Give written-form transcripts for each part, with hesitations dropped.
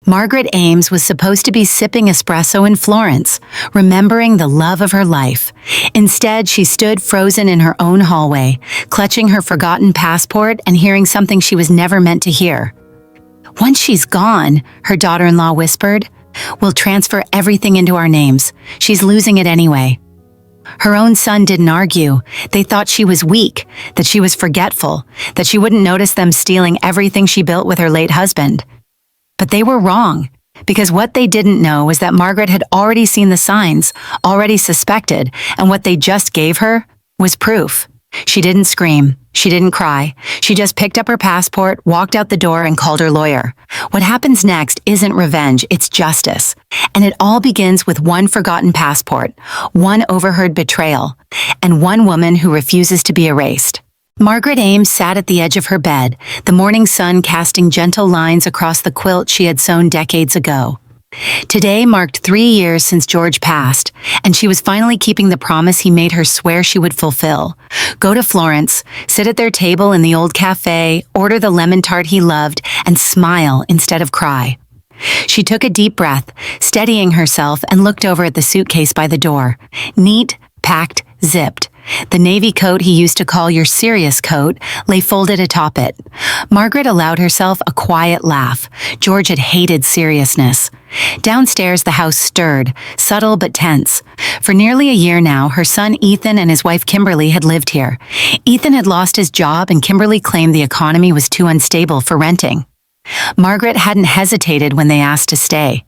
Margaret Ames was supposed to be sipping espresso in Florence, remembering the love of her life. Instead, she stood frozen in her own hallway, clutching her forgotten passport and hearing something she was never meant to hear. "Once she's gone," her daughter-in-law whispered, "we'll transfer everything into our names. She's losing it anyway." Her own son didn't argue. They thought she was weak, that she was forgetful, that she wouldn't notice them stealing everything she built with her late husband. But they were wrong, because what they didn't know was that Margaret had already seen the signs, already suspected, and what they just gave her was proof. She didn't scream. She didn't cry. She just picked up her passport, walked out the door, and called her lawyer. What happens next isn't revenge, it's justice. And it all begins with one forgotten passport, one overheard betrayal, and one woman who refuses to be erased. Margaret Ames sat at the edge of her bed, the morning sun casting gentle lines across the quilt she had sewn decades ago. Today marked 3 years since George passed, and she was finally keeping the promise he made her swear she would fulfill. Go to Florence, sit at their table in the old cafe, order the lemon tart he loved, and smile instead of cry. She took a deep breath, steadying herself, and looked over at the suitcase by the door. Neat, packed, zipped. The navy coat he used to call your serious coat lay folded atop it. Margaret allowed herself a quiet laugh. George had hated seriousness. Downstairs, the house stirred, subtle but tense. For nearly a year now, her son Ethan and his wife Kimberly had lived here. Ethan had lost his job, and Kimberly claimed the economy was too unstable for renting. Margaret hadn't hesitated when they asked to stay.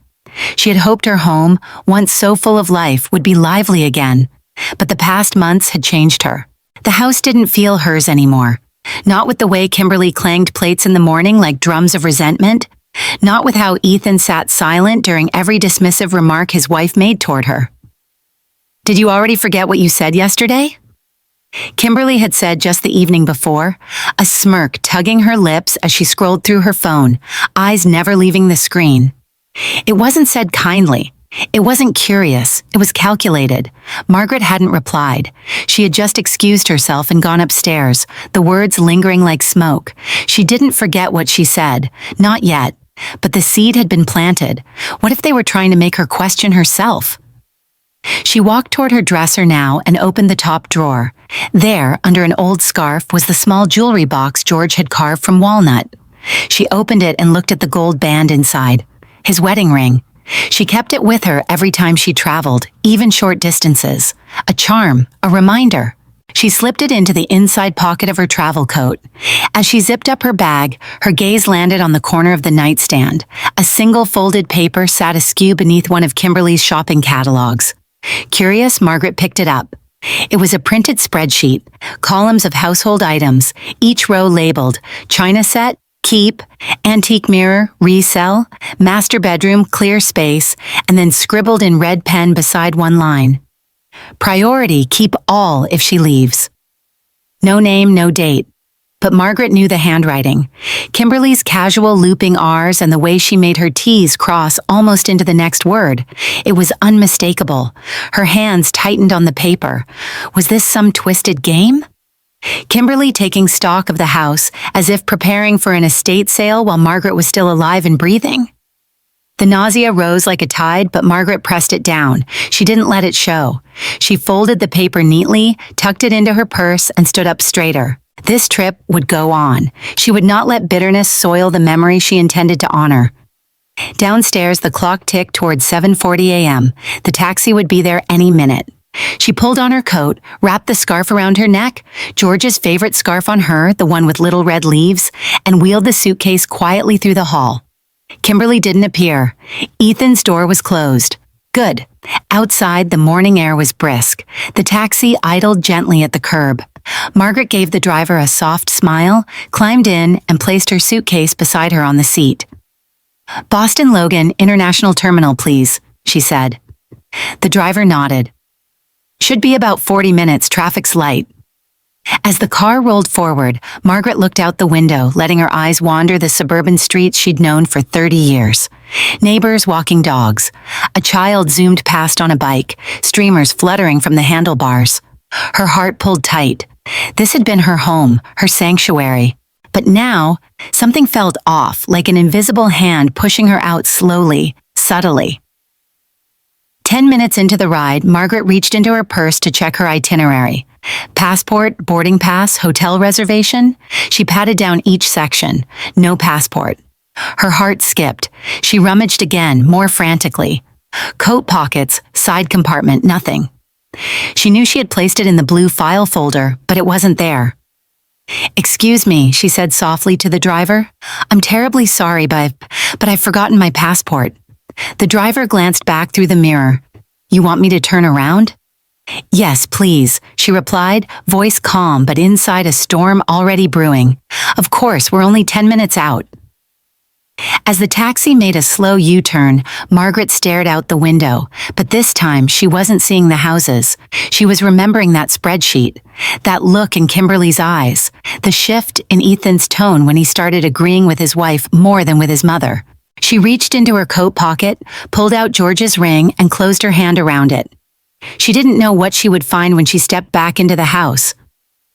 She had hoped her home, once so full of life, would be lively again. But the past months had changed her. The house didn't feel hers anymore. Not with the way Kimberly clanged plates in the morning like drums of resentment. Not with how Ethan sat silent during every dismissive remark his wife made toward her. "Did you already forget what you said yesterday?" Kimberly had said just the evening before, a smirk tugging her lips as she scrolled through her phone, eyes never leaving the screen. It wasn't said kindly. It wasn't curious, it was calculated. Margaret hadn't replied. She had just excused herself and gone upstairs, the words lingering like smoke. She didn't forget what she said, not yet. But the seed had been planted. What if they were trying to make her question herself? She walked toward her dresser now and opened the top drawer. There, under an old scarf, was the small jewelry box George had carved from walnut. She opened it and looked at the gold band inside. His wedding ring. She kept it with her every time she traveled, even short distances. A charm, a reminder. She slipped it into the inside pocket of her travel coat. As she zipped up her bag, her gaze landed on the corner of the nightstand. A single folded paper sat askew beneath one of Kimberly's shopping catalogs. Curious, Margaret picked it up. It was a printed spreadsheet, columns of household items, each row labeled china set, keep, antique mirror, resell, master bedroom, clear space, and then scribbled in red pen beside one line. Priority, keep all if she leaves. No name, no date. But Margaret knew the handwriting. Kimberly's casual looping R's and the way she made her T's cross almost into the next word. It was unmistakable. Her hands tightened on the paper. Was this some twisted game? Kimberly taking stock of the house, as if preparing for an estate sale while Margaret was still alive and breathing. The nausea rose like a tide, but Margaret pressed it down. She didn't let it show. She folded the paper neatly, tucked it into her purse, and stood up straighter. This trip would go on. She would not let bitterness soil the memory she intended to honor. Downstairs, the clock ticked towards 7:40 a.m. The taxi would be there any minute. She pulled on her coat, wrapped the scarf around her neck, George's favorite scarf on her, the one with little red leaves, and wheeled the suitcase quietly through the hall. Kimberly didn't appear. Ethan's door was closed. Good. Outside, the morning air was brisk. The taxi idled gently at the curb. Margaret gave the driver a soft smile, climbed in, and placed her suitcase beside her on the seat. "Boston Logan International Terminal, please," she said. The driver nodded. "Should be about 40 minutes, traffic's light." As the car rolled forward, Margaret looked out the window, letting her eyes wander the suburban streets she'd known for 30 years. Neighbors walking dogs. A child zoomed past on a bike, streamers fluttering from the handlebars. Her heart pulled tight. This had been her home, her sanctuary. But now, something felt off, like an invisible hand pushing her out slowly, subtly. 10 minutes into the ride, Margaret reached into her purse to check her itinerary. Passport, boarding pass, hotel reservation. She patted down each section. No passport. Her heart skipped. She rummaged again, more frantically. Coat pockets, side compartment, nothing. She knew she had placed it in the blue file folder, but it wasn't there. "Excuse me," she said softly to the driver. "I'm terribly sorry, but I've forgotten my passport." The driver glanced back through the mirror. "You want me to turn around?" "Yes, please," she replied, voice calm but inside a storm already brewing. "Of course, we're only 10 minutes out." As the taxi made a slow U-turn, Margaret stared out the window, but this time she wasn't seeing the houses. She was remembering that spreadsheet, that look in Kimberly's eyes, the shift in Ethan's tone when he started agreeing with his wife more than with his mother. She reached into her coat pocket, pulled out George's ring, and closed her hand around it. She didn't know what she would find when she stepped back into the house.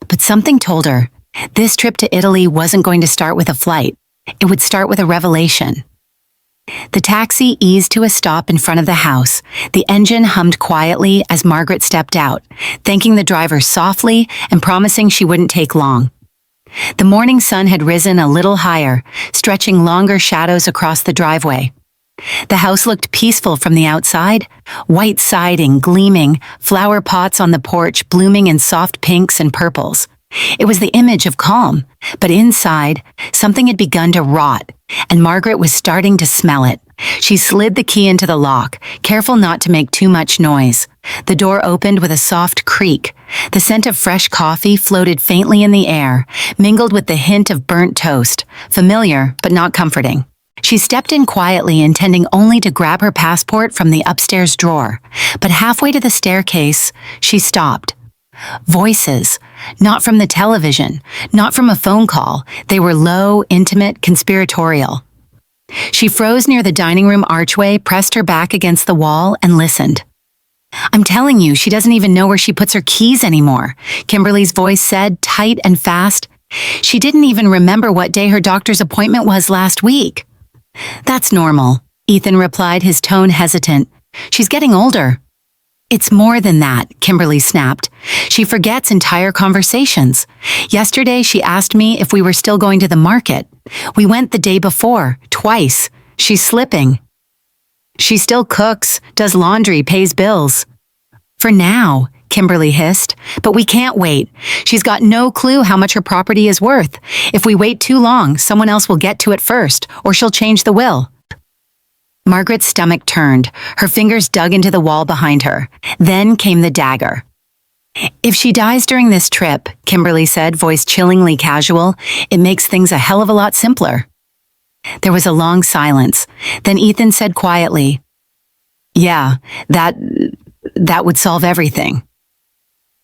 But something told her, this trip to Italy wasn't going to start with a flight. It would start with a revelation. The taxi eased to a stop in front of the house. The engine hummed quietly as Margaret stepped out, thanking the driver softly and promising she wouldn't take long. The morning sun had risen a little higher, stretching longer shadows across the driveway. The house looked peaceful from the outside, white siding gleaming, flower pots on the porch blooming in soft pinks and purples. It was the image of calm, but inside, something had begun to rot, and Margaret was starting to smell it. She slid the key into the lock, careful not to make too much noise. The door opened with a soft creak. The scent of fresh coffee floated faintly in the air, mingled with the hint of burnt toast, familiar but not comforting. She stepped in quietly, intending only to grab her passport from the upstairs drawer, but halfway to the staircase, she stopped. Voices, not from the television, not from a phone call. They were low, intimate, conspiratorial. She froze near the dining room archway, pressed her back against the wall, and listened. "I'm telling you, she doesn't even know where she puts her keys anymore," Kimberly's voice said, tight and fast. "She didn't even remember what day her doctor's appointment was last week." "That's normal," Ethan replied, his tone hesitant. "She's getting older." "It's more than that," Kimberly snapped. "She forgets entire conversations. Yesterday, she asked me if we were still going to the market. We went the day before, twice. She's slipping. She still cooks, does laundry, pays bills." "For now," Kimberly hissed, "but we can't wait. She's got no clue how much her property is worth. If we wait too long, someone else will get to it first, or she'll change the will." Margaret's stomach turned. Her fingers dug into the wall behind her. Then came the dagger. "If she dies during this trip," Kimberly said, voice chillingly casual, "it makes things a hell of a lot simpler." There was a long silence. Then Ethan said quietly, "Yeah, that would solve everything."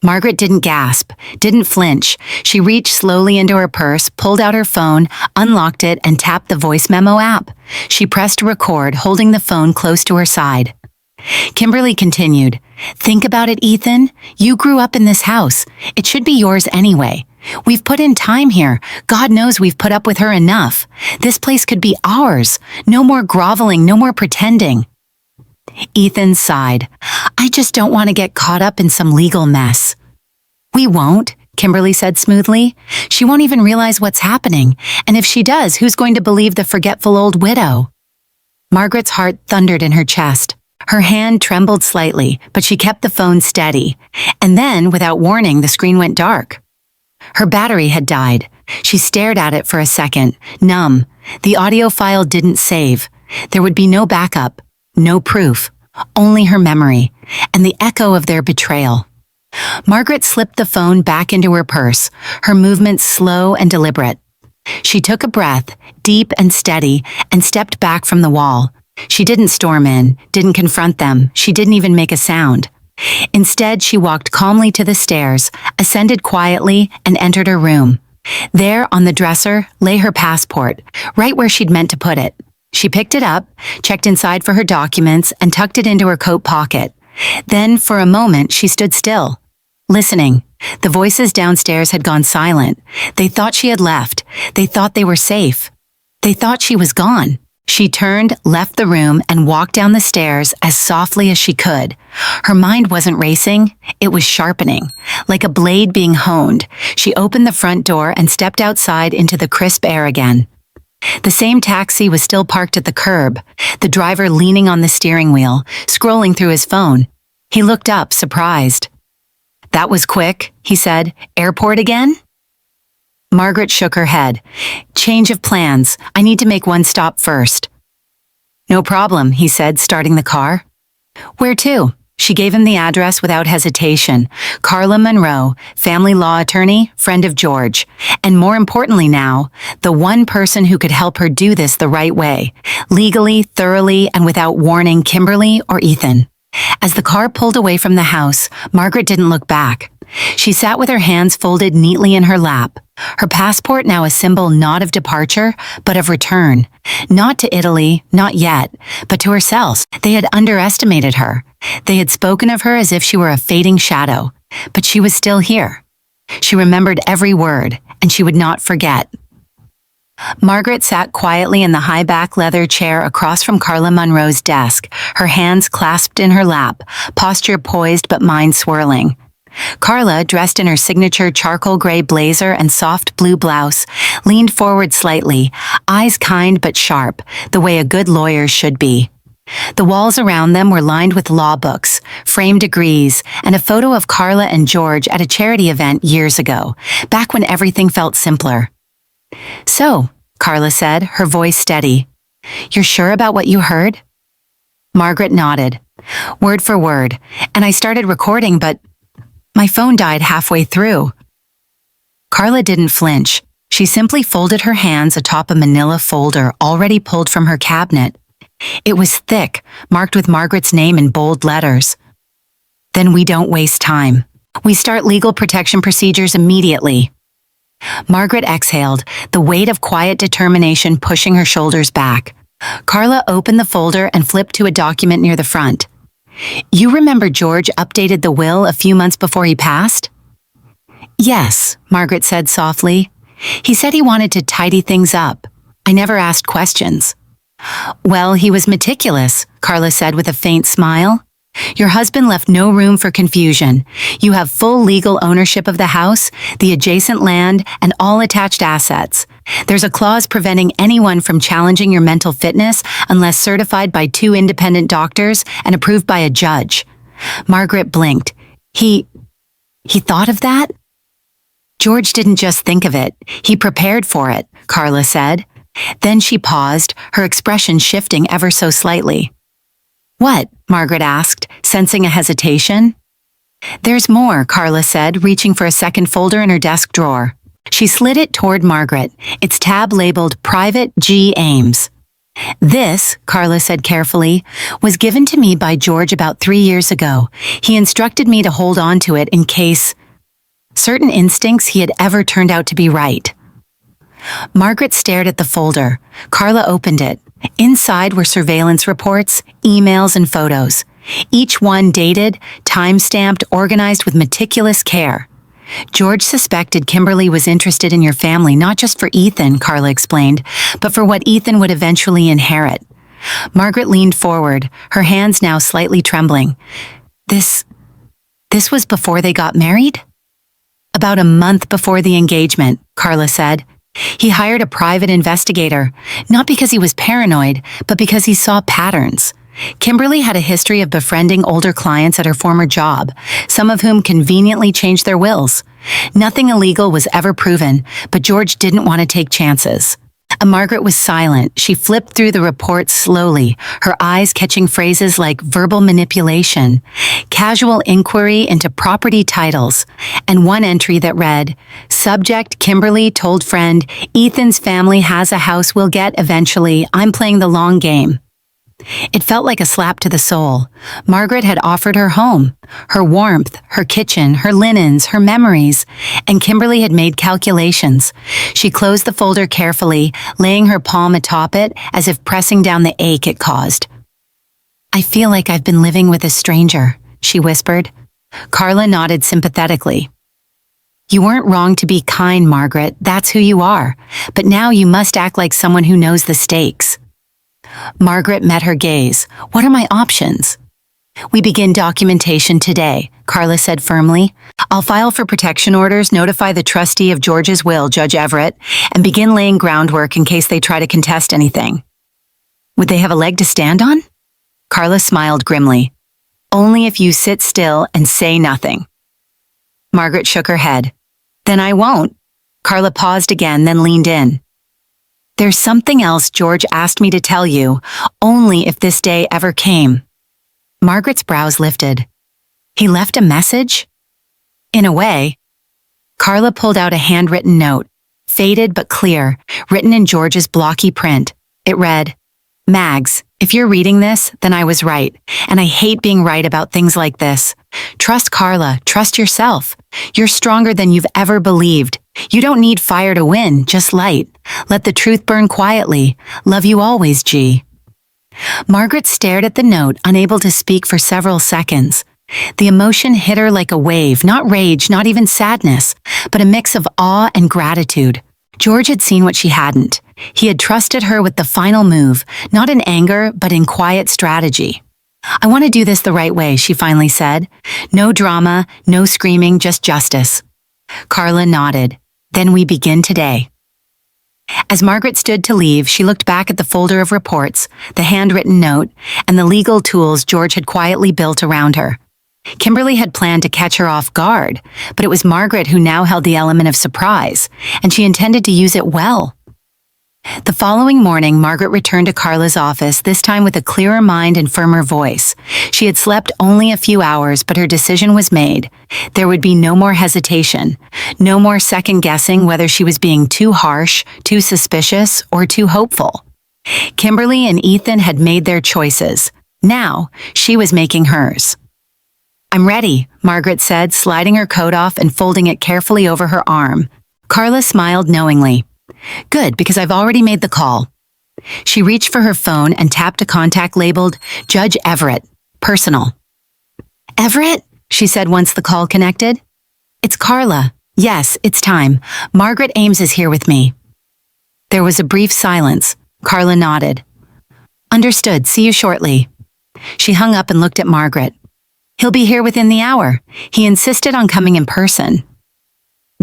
Margaret didn't gasp, didn't flinch. She reached slowly into her purse, pulled out her phone, unlocked it, and tapped the voice memo app. She pressed record, holding the phone close to her side. Kimberly continued, "Think about it, Ethan. You grew up in this house. It should be yours anyway. We've put in time here. God knows we've put up with her enough. This place could be ours. No more groveling, no more pretending." Ethan sighed. "I just don't want to get caught up in some legal mess." "We won't," Kimberly said smoothly. "She won't even realize what's happening. And if she does, who's going to believe the forgetful old widow?" Margaret's heart thundered in her chest. Her hand trembled slightly, but she kept the phone steady. And then, without warning, the screen went dark. Her battery had died. She stared at it for a second, numb. The audio file didn't save. There would be no backup. No proof, only her memory, and the echo of their betrayal. Margaret slipped the phone back into her purse, her movements slow and deliberate. She took a breath, deep and steady, and stepped back from the wall. She didn't storm in, didn't confront them, she didn't even make a sound. Instead, she walked calmly to the stairs, ascended quietly, and entered her room. There, on the dresser, lay her passport, right where she'd meant to put it. She picked it up, checked inside for her documents, and tucked it into her coat pocket. Then, for a moment, she stood still, listening, The voices downstairs had gone silent. They thought she had left. They thought they were safe. They thought she was gone. She turned, left the room, and walked down the stairs as softly as she could. Her mind wasn't racing, it was sharpening. Like a blade being honed, she opened the front door and stepped outside into the crisp air again. The same taxi was still parked at the curb, the driver leaning on the steering wheel, scrolling through his phone. He looked up, surprised. "That was quick," he said. "Airport again?" Margaret shook her head. "Change of plans. I need to make one stop first." "No problem," he said, starting the car. "Where to?" She gave him the address without hesitation. Carla Monroe, family law attorney, friend of George. And more importantly now, the one person who could help her do this the right way, legally, thoroughly, and without warning Kimberly or Ethan. As the car pulled away from the house, Margaret didn't look back. She sat with her hands folded neatly in her lap, her passport now a symbol not of departure, but of return. Not to Italy, not yet, but to herself. They had underestimated her. They had spoken of her as if she were a fading shadow, but she was still here. She remembered every word, and she would not forget. Margaret sat quietly in the high-back leather chair across from Carla Monroe's desk, her hands clasped in her lap, posture poised but mind swirling. Carla, dressed in her signature charcoal gray blazer and soft blue blouse, leaned forward slightly, eyes kind but sharp, the way a good lawyer should be. The walls around them were lined with law books, framed degrees, and a photo of Carla and George at a charity event years ago, back when everything felt simpler. "So," Carla said, her voice steady, "you're sure about what you heard?" Margaret nodded. "Word for word, and I started recording, but my phone died halfway through." Carla didn't flinch. She simply folded her hands atop a manila folder already pulled from her cabinet. It was thick, marked with Margaret's name in bold letters. "Then we don't waste time. We start legal protection procedures immediately." Margaret exhaled, the weight of quiet determination pushing her shoulders back. Carla opened the folder and flipped to a document near the front. "You remember George updated the will a few months before he passed?" "Yes," Margaret said softly. "He said he wanted to tidy things up. I never asked questions." "Well, he was meticulous," Carla said with a faint smile. "Your husband left no room for confusion. You have full legal ownership of the house, the adjacent land, and all attached assets. There's a clause preventing anyone from challenging your mental fitness unless certified by 2 independent doctors and approved by a judge." Margaret blinked. He thought of that? "George didn't just think of it. He prepared for it," Carla said. Then she paused, her expression shifting ever so slightly. "What?" Margaret asked, sensing a hesitation. "There's more," Carla said, reaching for a second folder in her desk drawer. She slid it toward Margaret, its tab labeled Private G. Ames. "This," Carla said carefully, "was given to me by George about 3 years ago. He instructed me to hold on to it in case certain instincts he had ever turned out to be right." Margaret stared at the folder. Carla opened it. Inside were surveillance reports, emails, and photos. Each one dated, time-stamped, organized with meticulous care. "George suspected Kimberly was interested in your family not just for Ethan," Carla explained, "but for what Ethan would eventually inherit." Margaret leaned forward, her hands now slightly trembling. This was before they got married?" "About a month before the engagement," Carla said. "He hired a private investigator, not because he was paranoid, but because he saw patterns. Kimberly had a history of befriending older clients at her former job, some of whom conveniently changed their wills. Nothing illegal was ever proven, but George didn't want to take chances." Margaret was silent. She flipped through the report slowly, her eyes catching phrases like verbal manipulation, casual inquiry into property titles, and one entry that read, "Subject Kimberly told friend, Ethan's family has a house we'll get eventually. I'm playing the long game." It felt like a slap to the soul. Margaret had offered her home, her warmth, her kitchen, her linens, her memories, and Kimberly had made calculations. She closed the folder carefully, laying her palm atop it as if pressing down the ache it caused. "I feel like I've been living with a stranger," she whispered. Carla nodded sympathetically. You weren't wrong to be kind, Margaret. That's who you are. But now you must act like someone who knows the stakes. Margaret met her gaze. What are my options? We begin documentation today, Carla said firmly. I'll file for protection orders, notify the trustee of George's will, Judge Everett, and begin laying groundwork in case they try to contest anything. Would they have a leg to stand on? Carla smiled grimly. Only if you sit still and say nothing. Margaret shook her head. Then I won't. Carla paused again, then leaned in. There's something else George asked me to tell you, only if this day ever came. Margaret's brows lifted. He left a message? In a way. Carla pulled out a handwritten note, faded but clear, written in George's blocky print. It read, Mags, if you're reading this, then I was right, and I hate being right about things like this. Trust Carla, trust yourself. You're stronger than you've ever believed. You don't need fire to win, just light. Let the truth burn quietly. Love you always, G. Margaret stared at the note, unable to speak for several seconds. The emotion hit her like a wave, not rage, not even sadness, but a mix of awe and gratitude. George had seen what she hadn't. He had trusted her with the final move, not in anger, but in quiet strategy. I want to do this the right way, she finally said. No drama, no screaming, just justice. Carla nodded. Then we begin today. As Margaret stood to leave, she looked back at the folder of reports, the handwritten note, and the legal tools George had quietly built around her. Kimberly had planned to catch her off guard, but it was Margaret who now held the element of surprise, and she intended to use it well. The following morning, Margaret returned to Carla's office, this time with a clearer mind and firmer voice. She had slept only a few hours, but her decision was made. There would be no more hesitation, no more second-guessing whether she was being too harsh, too suspicious, or too hopeful. Kimberly and Ethan had made their choices. Now, she was making hers. I'm ready, Margaret said, sliding her coat off and folding it carefully over her arm. Carla smiled knowingly. Good, because I've already made the call. She reached for her phone and tapped a contact labeled Judge Everett, personal. Everett? She said once the call connected. It's Carla. Yes, it's time. Margaret Ames is here with me. There was a brief silence. Carla nodded. Understood. See you shortly. She hung up and looked at Margaret. He'll be here within the hour. He insisted on coming in person.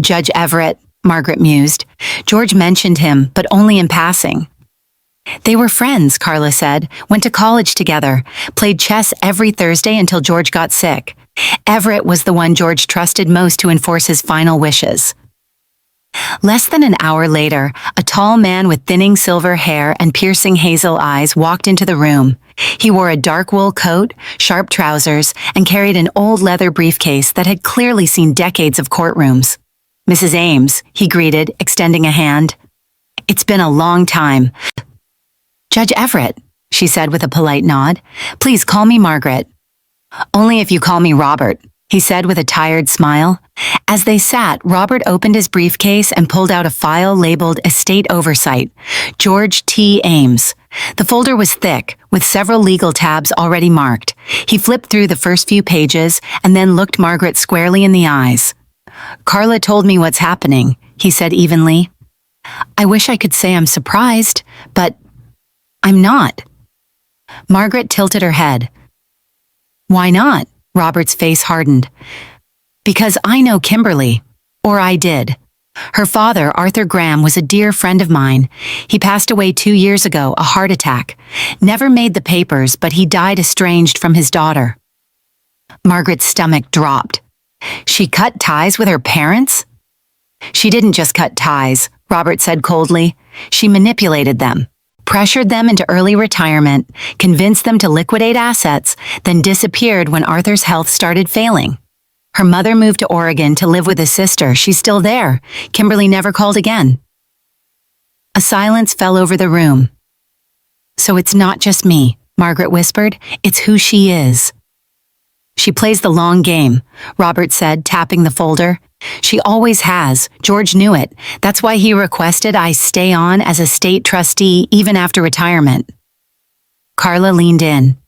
Judge Everett, Margaret mused. George mentioned him, but only in passing. They were friends, Carla said, went to college together, played chess every Thursday until George got sick. Everett was the one George trusted most to enforce his final wishes. Less than an hour later, a tall man with thinning silver hair and piercing hazel eyes walked into the room. He wore a dark wool coat, sharp trousers, and carried an old leather briefcase that had clearly seen decades of courtrooms. Mrs. Ames, he greeted, extending a hand. It's been a long time. Judge Everett, she said with a polite nod. Please call me Margaret. Only if you call me Robert, he said with a tired smile. As they sat, Robert opened his briefcase and pulled out a file labeled Estate Oversight, George T. Ames. The folder was thick, with several legal tabs already marked. He flipped through the first few pages and then looked Margaret squarely in the eyes. Carla told me what's happening, he said evenly. I wish I could say I'm surprised, but I'm not. Margaret tilted her head. Why not? Robert's face hardened. Because I know Kimberly. Or I did. Her father, Arthur Graham, was a dear friend of mine. He passed away 2 years ago, a heart attack. Never made the papers, but he died estranged from his daughter. Margaret's stomach dropped. She cut ties with her parents? She didn't just cut ties, Robert said coldly. She manipulated them, pressured them into early retirement, convinced them to liquidate assets, then disappeared when Arthur's health started failing. Her mother moved to Oregon to live with a sister. She's still there. Kimberly never called again. A silence fell over the room. So it's not just me, Margaret whispered. It's who she is. She plays the long game, Robert said, tapping the folder. She always has. George knew it. That's why he requested I stay on as a state trustee even after retirement. Carla leaned in.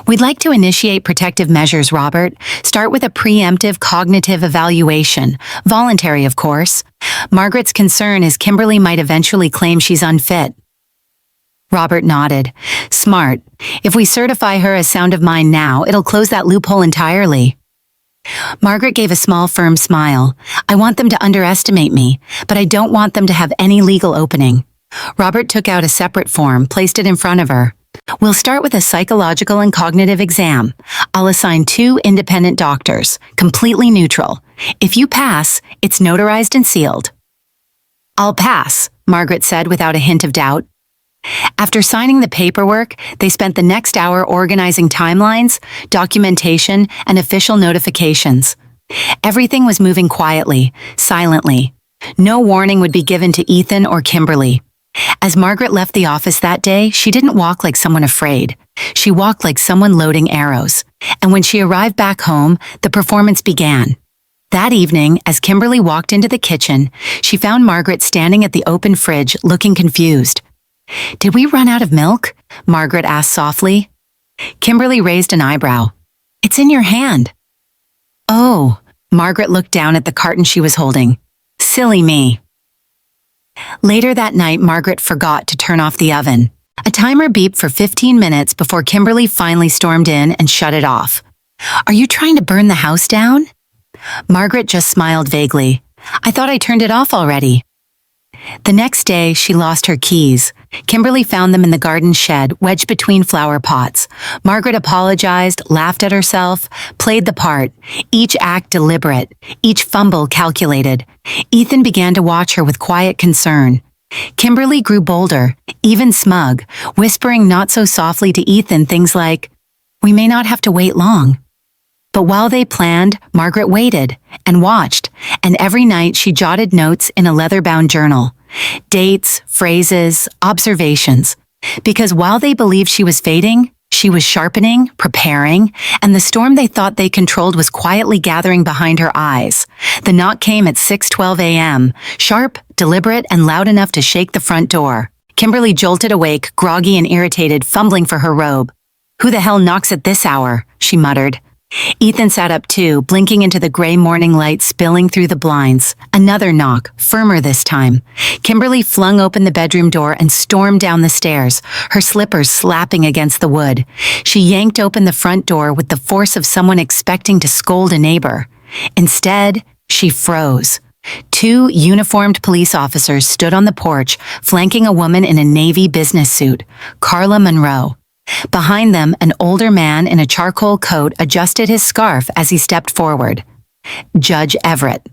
We'd like to initiate protective measures, Robert. Start with a preemptive cognitive evaluation. Voluntary, of course. Margaret's concern is Kimberly might eventually claim she's unfit. Robert nodded. Smart. If we certify her as sound of mind now, it'll close that loophole entirely. Margaret gave a small, firm smile. I want them to underestimate me, but I don't want them to have any legal opening. Robert took out a separate form, placed it in front of her. We'll start with a psychological and cognitive exam. I'll assign 2 independent doctors, completely neutral. If you pass, it's notarized and sealed. I'll pass, Margaret said without a hint of doubt. After signing the paperwork, they spent the next hour organizing timelines, documentation, and official notifications. Everything was moving quietly, silently. No warning would be given to Ethan or Kimberly. As Margaret left the office that day, she didn't walk like someone afraid. She walked like someone loading arrows. And when she arrived back home, the performance began. That evening, as Kimberly walked into the kitchen, she found Margaret standing at the open fridge, looking confused. Did we run out of milk? Margaret asked softly. Kimberly raised an eyebrow. It's in your hand. Oh, Margaret looked down at the carton she was holding. Silly me. Later that night, Margaret forgot to turn off the oven. A timer beeped for 15 minutes before Kimberly finally stormed in and shut it off. Are you trying to burn the house down? Margaret just smiled vaguely. I thought I turned it off already. The next day, she lost her keys. Kimberly found them in the garden shed, wedged between flower pots. Margaret apologized, laughed at herself, played the part, each act deliberate, each fumble calculated. Ethan began to watch her with quiet concern. Kimberly grew bolder, even smug, whispering not so softly to Ethan things like, "We may not have to wait long." But while they planned, Margaret waited and watched, and every night she jotted notes in a leather-bound journal. Dates, phrases, observations. Because while they believed she was fading, she was sharpening, preparing, and the storm they thought they controlled was quietly gathering behind her eyes. The knock came at 6:12 a.m., sharp, deliberate, and loud enough to shake the front door. Kimberly jolted awake, groggy and irritated, fumbling for her robe. "Who the hell knocks at this hour?" she muttered. Ethan sat up too, blinking into the gray morning light spilling through the blinds. Another knock, firmer this time. Kimberly flung open the bedroom door and stormed down the stairs, her slippers slapping against the wood. She yanked open the front door with the force of someone expecting to scold a neighbor. Instead, she froze. 2 uniformed police officers stood on the porch, flanking a woman in a navy business suit, Carla Monroe. Behind them, an older man in a charcoal coat adjusted his scarf as he stepped forward. Judge Everett.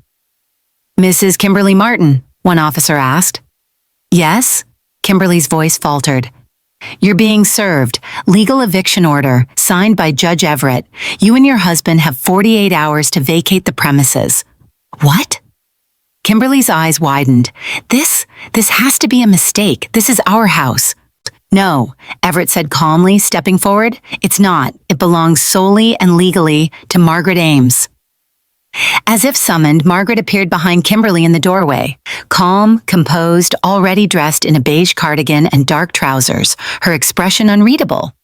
"Mrs. Kimberly Martin," one officer asked. "Yes?" Kimberly's voice faltered. "You're being served. Legal eviction order, signed by Judge Everett. You and your husband have 48 hours to vacate the premises." "What?" Kimberly's eyes widened. This has to be a mistake. This is our house." "No," Everett said calmly, stepping forward. "It's not. It belongs solely and legally to Margaret Ames." As if summoned, Margaret appeared behind Kimberly in the doorway. Calm, composed, already dressed in a beige cardigan and dark trousers, her expression unreadable.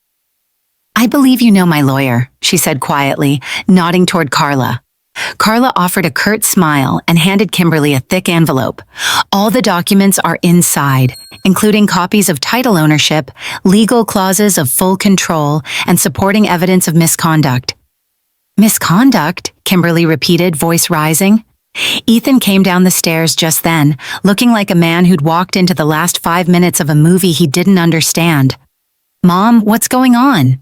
"I believe you know my lawyer," she said quietly, nodding toward Carla. Carla offered a curt smile and handed Kimberly a thick envelope. "All the documents are inside, including copies of title ownership, legal clauses of full control, and supporting evidence of misconduct." "Misconduct?" Kimberly repeated, voice rising. Ethan came down the stairs just then, looking like a man who'd walked into the last 5 minutes of a movie he didn't understand. "Mom, what's going on?"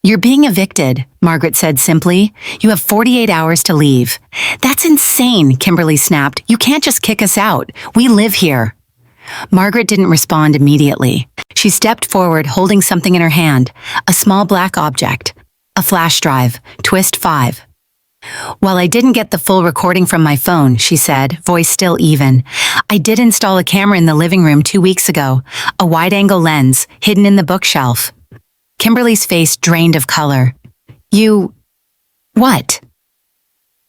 "You're being evicted," Margaret said simply. "You have 48 hours to leave." "That's insane," Kimberly snapped. "You can't just kick us out. We live here." Margaret didn't respond immediately. She stepped forward, holding something in her hand, a small black object. A flash drive, twist 5. "Well, I didn't get the full recording from my phone," she said, voice still even. "I did install a camera in the living room 2 weeks ago, a wide-angle lens, hidden in the bookshelf." Kimberly's face drained of color. "You... what?"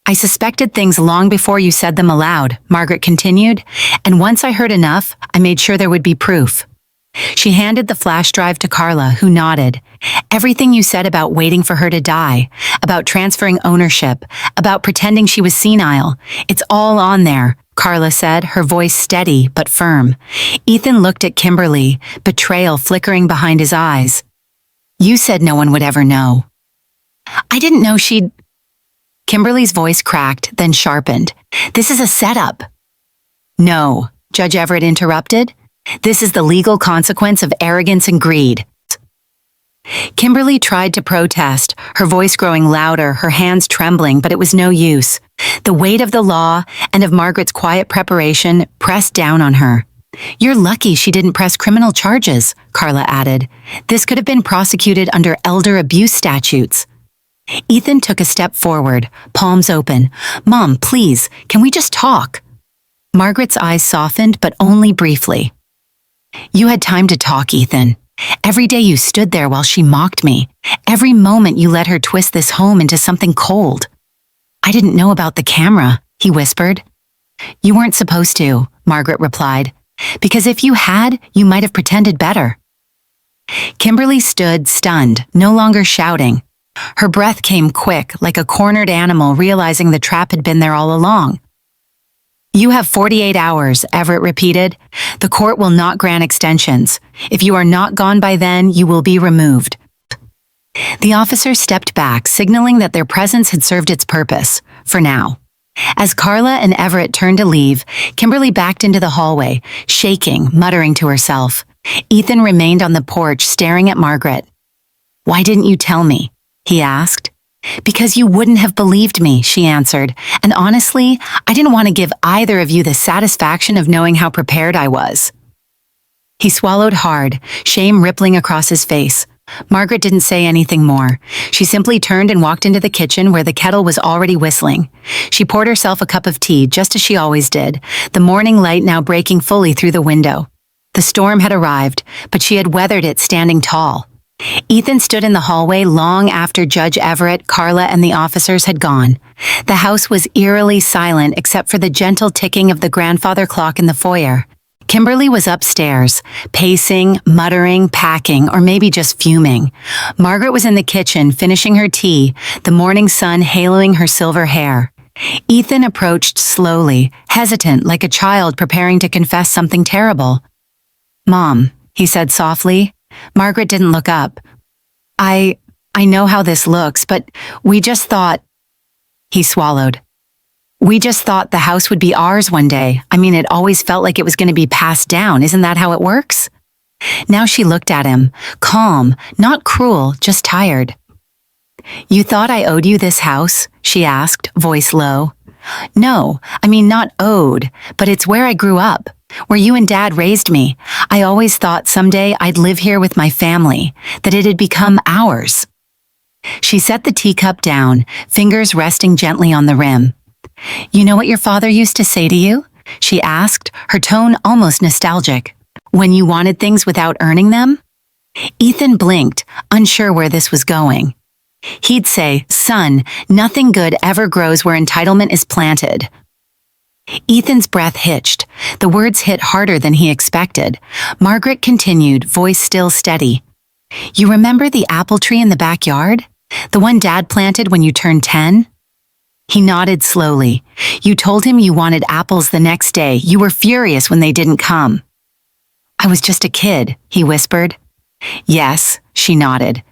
"I suspected things long before you said them aloud," Margaret continued, "and once I heard enough, I made sure there would be proof." She handed the flash drive to Carla, who nodded. Everything you said about waiting for her to die, about transferring ownership, about pretending she was senile, it's all on there, Carla said, her voice steady but firm. Ethan looked at Kimberly, betrayal flickering behind his eyes. You said no one would ever know. I didn't know she'd... Kimberly's voice cracked, then sharpened. This is a setup. No, Judge Everett interrupted. This is the legal consequence of arrogance and greed. Kimberly tried to protest, her voice growing louder, her hands trembling, but it was no use. The weight of the law and of Margaret's quiet preparation pressed down on her. You're lucky she didn't press criminal charges, Carla added. This could have been prosecuted under elder abuse statutes. Ethan took a step forward, palms open. Mom, please, can we just talk? Margaret's eyes softened, but only briefly. You had time to talk, Ethan. Every day you stood there while she mocked me. Every moment you let her twist this home into something cold. I didn't know about the camera, he whispered. You weren't supposed to, Margaret replied. Because if you had, you might have pretended better. Kimberly stood stunned, no longer shouting. Her breath came quick, like a cornered animal realizing the trap had been there all along. You have 48 hours, Everett repeated. The court will not grant extensions. If you are not gone by then, you will be removed. The officer stepped back, signaling that their presence had served its purpose, for now. As Carla and Everett turned to leave, Kimberly backed into the hallway, shaking, muttering to herself. Ethan remained on the porch, staring at Margaret. Why didn't you tell me? He asked. Because you wouldn't have believed me, she answered, and honestly, I didn't want to give either of you the satisfaction of knowing how prepared I was. He swallowed hard, shame rippling across his face. Margaret didn't say anything more. She simply turned and walked into the kitchen where the kettle was already whistling. She poured herself a cup of tea, just as she always did, the morning light now breaking fully through the window. The storm had arrived, but she had weathered it standing tall. Ethan stood in the hallway long after Judge Everett, Carla, and the officers had gone. The house was eerily silent except for the gentle ticking of the grandfather clock in the foyer. Kimberly was upstairs, pacing, muttering, packing, or maybe just fuming. Margaret was in the kitchen, finishing her tea, the morning sun haloing her silver hair. Ethan approached slowly, hesitant like a child preparing to confess something terrible. Mom, he said softly. Margaret didn't look up. I know how this looks, but we just thought... He swallowed. We just thought the house would be ours one day. I mean, it always felt like it was going to be passed down. Isn't that how it works? Now she looked at him, calm, not cruel, just tired. You thought I owed you this house? She asked, voice low. No, I mean not owed, but it's where I grew up. Where you and Dad raised me. I always thought someday I'd live here with my family, that it had become ours. She set the teacup down, fingers resting gently on the rim. You know what your father used to say to you? She asked, her tone almost nostalgic. When you wanted things without earning them? Ethan blinked, unsure where this was going. He'd say, son, nothing good ever grows where entitlement is planted. Ethan's breath hitched. The words hit harder than he expected. Margaret continued, voice still steady. You remember the apple tree in the backyard? The one Dad planted when you turned 10? He nodded slowly. You told him you wanted apples the next day. You were furious when they didn't come. I was just a kid, he whispered. Yes, she nodded.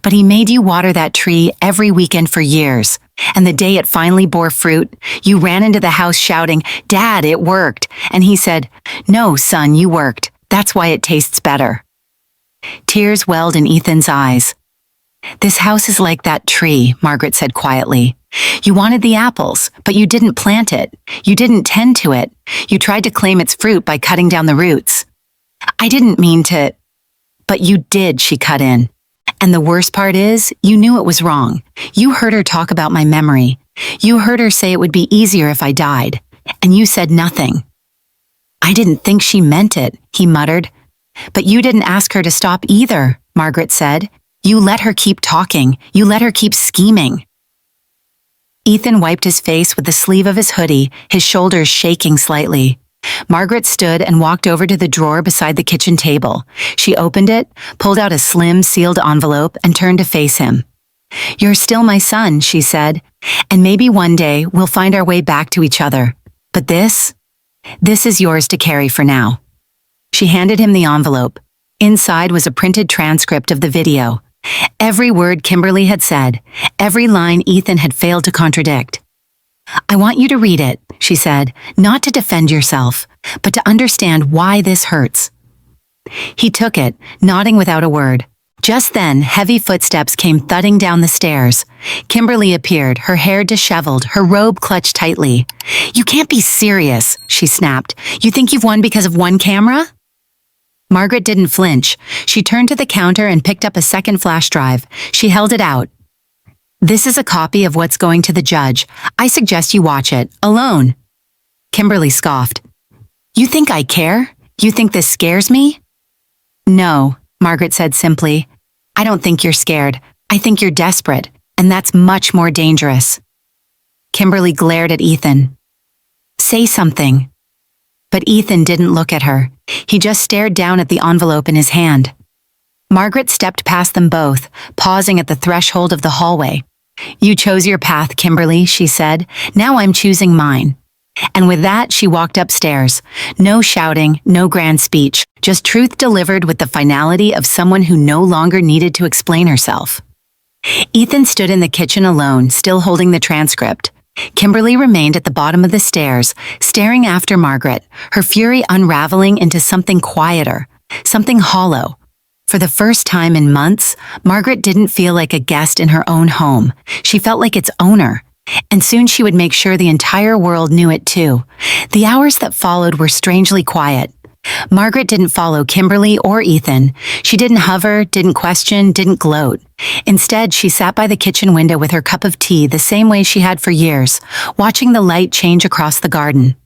But he made you water that tree every weekend for years. And the day it finally bore fruit, you ran into the house shouting, Dad, it worked. And he said, no, son, you worked. That's why it tastes better. Tears welled in Ethan's eyes. This house is like that tree, Margaret said quietly. You wanted the apples, but you didn't plant it. You didn't tend to it. You tried to claim its fruit by cutting down the roots. I didn't mean to... But you did, she cut in. And the worst part is, you knew it was wrong. You heard her talk about my memory. You heard her say it would be easier if I died. And you said nothing. I didn't think she meant it, he muttered. But you didn't ask her to stop either, Margaret said. You let her keep talking. You let her keep scheming. Ethan wiped his face with the sleeve of his hoodie, his shoulders shaking slightly. Margaret stood and walked over to the drawer beside the kitchen table. She opened it, pulled out a slim, sealed envelope, and turned to face him. "You're still my son," she said, "and maybe one day we'll find our way back to each other. But this is yours to carry for now." She handed him the envelope. Inside was a printed transcript of the video. Every word Kimberly had said, every line Ethan had failed to contradict. "I want you to read it," she said, "not to defend yourself, but to understand why this hurts." He took it, nodding without a word. Just then, heavy footsteps came thudding down the stairs. Kimberly appeared, her hair disheveled, her robe clutched tightly. "You can't be serious," she snapped. "You think you've won because of one camera?" Margaret didn't flinch. She turned to the counter and picked up a second flash drive. She held it out. "This is a copy of what's going to the judge. I suggest you watch it, alone." Kimberly scoffed. "You think I care? You think this scares me?" "No," Margaret said simply. "I don't think you're scared. I think you're desperate, and that's much more dangerous." Kimberly glared at Ethan. "Say something." But Ethan didn't look at her. He just stared down at the envelope in his hand. Margaret stepped past them both, pausing at the threshold of the hallway. "You chose your path, Kimberly," she said. "Now I'm choosing mine." And with that, she walked upstairs. No shouting, no grand speech, just truth delivered with the finality of someone who no longer needed to explain herself. Ethan stood in the kitchen alone, still holding the transcript. Kimberly remained at the bottom of the stairs, staring after Margaret, her fury unraveling into something quieter, something hollow. For the first time in months, Margaret didn't feel like a guest in her own home. She felt like its owner. And soon she would make sure the entire world knew it too. The hours that followed were strangely quiet. Margaret didn't follow Kimberly or Ethan. She didn't hover, didn't question, didn't gloat. Instead, she sat by the kitchen window with her cup of tea the same way she had for years, watching the light change across the garden.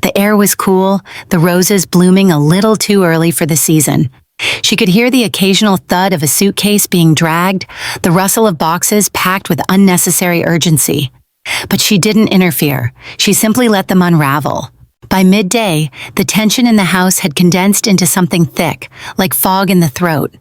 The air was cool, the roses blooming a little too early for the season. She could hear the occasional thud of a suitcase being dragged, the rustle of boxes packed with unnecessary urgency. But she didn't interfere. She simply let them unravel. By midday, the tension in the house had condensed into something thick, like fog in the throat.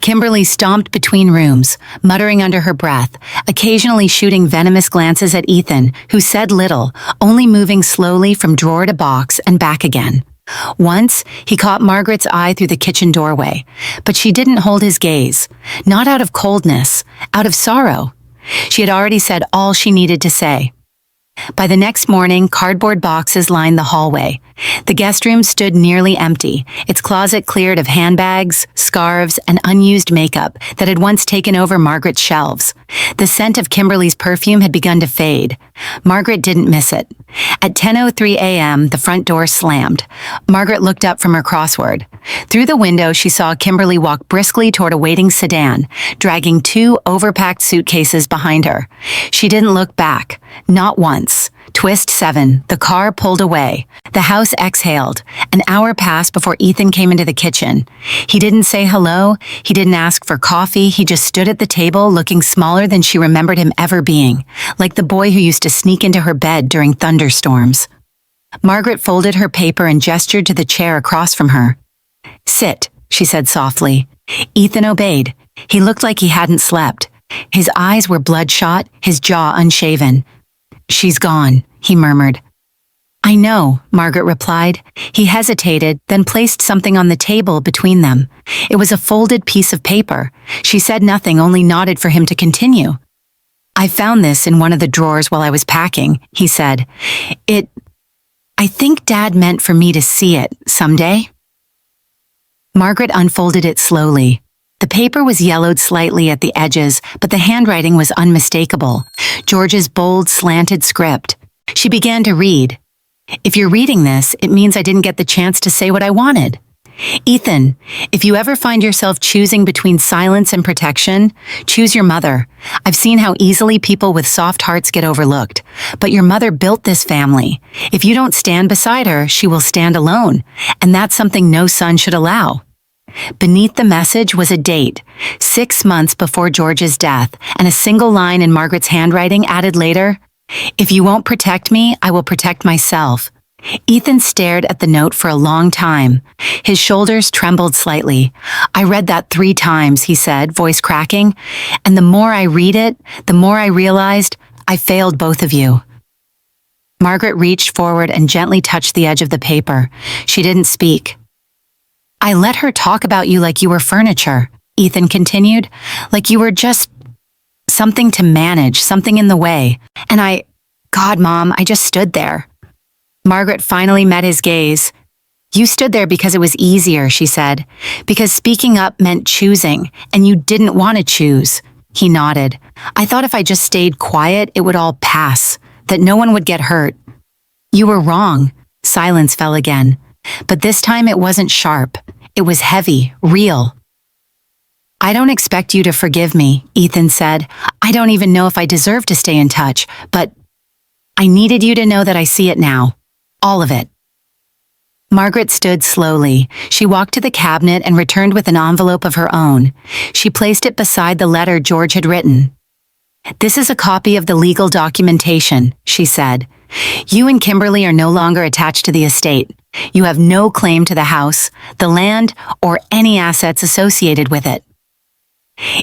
Kimberly stomped between rooms, muttering under her breath, occasionally shooting venomous glances at Ethan, who said little, only moving slowly from drawer to box and back again. Once, he caught Margaret's eye through the kitchen doorway, but she didn't hold his gaze, not out of coldness, out of sorrow. She had already said all she needed to say. By the next morning, cardboard boxes lined the hallway. The guest room stood nearly empty, its closet cleared of handbags, scarves, and unused makeup that had once taken over Margaret's shelves. The scent of Kimberly's perfume had begun to fade. Margaret didn't miss it. At 10:03 a.m., the front door slammed. Margaret looked up from her crossword. Through the window, she saw Kimberly walk briskly toward a waiting sedan, dragging 2 overpacked suitcases behind her. She didn't look back, not once. Twist 7, the car pulled away. The house exhaled. An hour passed before Ethan came into the kitchen. He didn't say hello. He didn't ask for coffee. He just stood at the table, looking smaller than she remembered him ever being, like the boy who used to sneak into her bed during thunderstorms. Margaret folded her paper and gestured to the chair across from her. "Sit," she said softly. Ethan obeyed. He looked like he hadn't slept. His eyes were bloodshot, his jaw unshaven. "She's gone," he murmured. "I know," Margaret replied. He hesitated, then placed something on the table between them. It was a folded piece of paper. She said nothing, only nodded for him to continue. "I found this in one of the drawers while I was packing," he said. I think Dad meant for me to see it someday." Margaret unfolded it slowly. The paper was yellowed slightly at the edges, but the handwriting was unmistakable. George's bold, slanted script. She began to read. "If you're reading this, it means I didn't get the chance to say what I wanted. Ethan, if you ever find yourself choosing between silence and protection, choose your mother. I've seen how easily people with soft hearts get overlooked. But your mother built this family. If you don't stand beside her, she will stand alone. And that's something no son should allow." Beneath the message was a date, 6 months before George's death, and a single line in Margaret's handwriting added later, "If you won't protect me, I will protect myself. Ethan stared at the note for a long time. His shoulders trembled slightly. "I read that 3 times," he said, voice cracking. "And the more I read it, the more I realized I failed both of you." Margaret reached forward and gently touched the edge of the paper. She didn't speak. "I let her talk about you like you were furniture," Ethan continued, "like you were just something to manage, something in the way. And God, Mom, I just stood there." Margaret finally met his gaze. "You stood there because it was easier," she said, "because speaking up meant choosing, and you didn't want to choose." He nodded. "I thought if I just stayed quiet, it would all pass, that no one would get hurt." "You were wrong." Silence fell again. But this time it wasn't sharp. It was heavy, real. "I don't expect you to forgive me," Ethan said. "I don't even know if I deserve to stay in touch, but I needed you to know that I see it now. All of it." Margaret stood slowly. She walked to the cabinet and returned with an envelope of her own. She placed it beside the letter George had written. "This is a copy of the legal documentation," she said. "You and Kimberly are no longer attached to the estate. You have no claim to the house, the land, or any assets associated with it."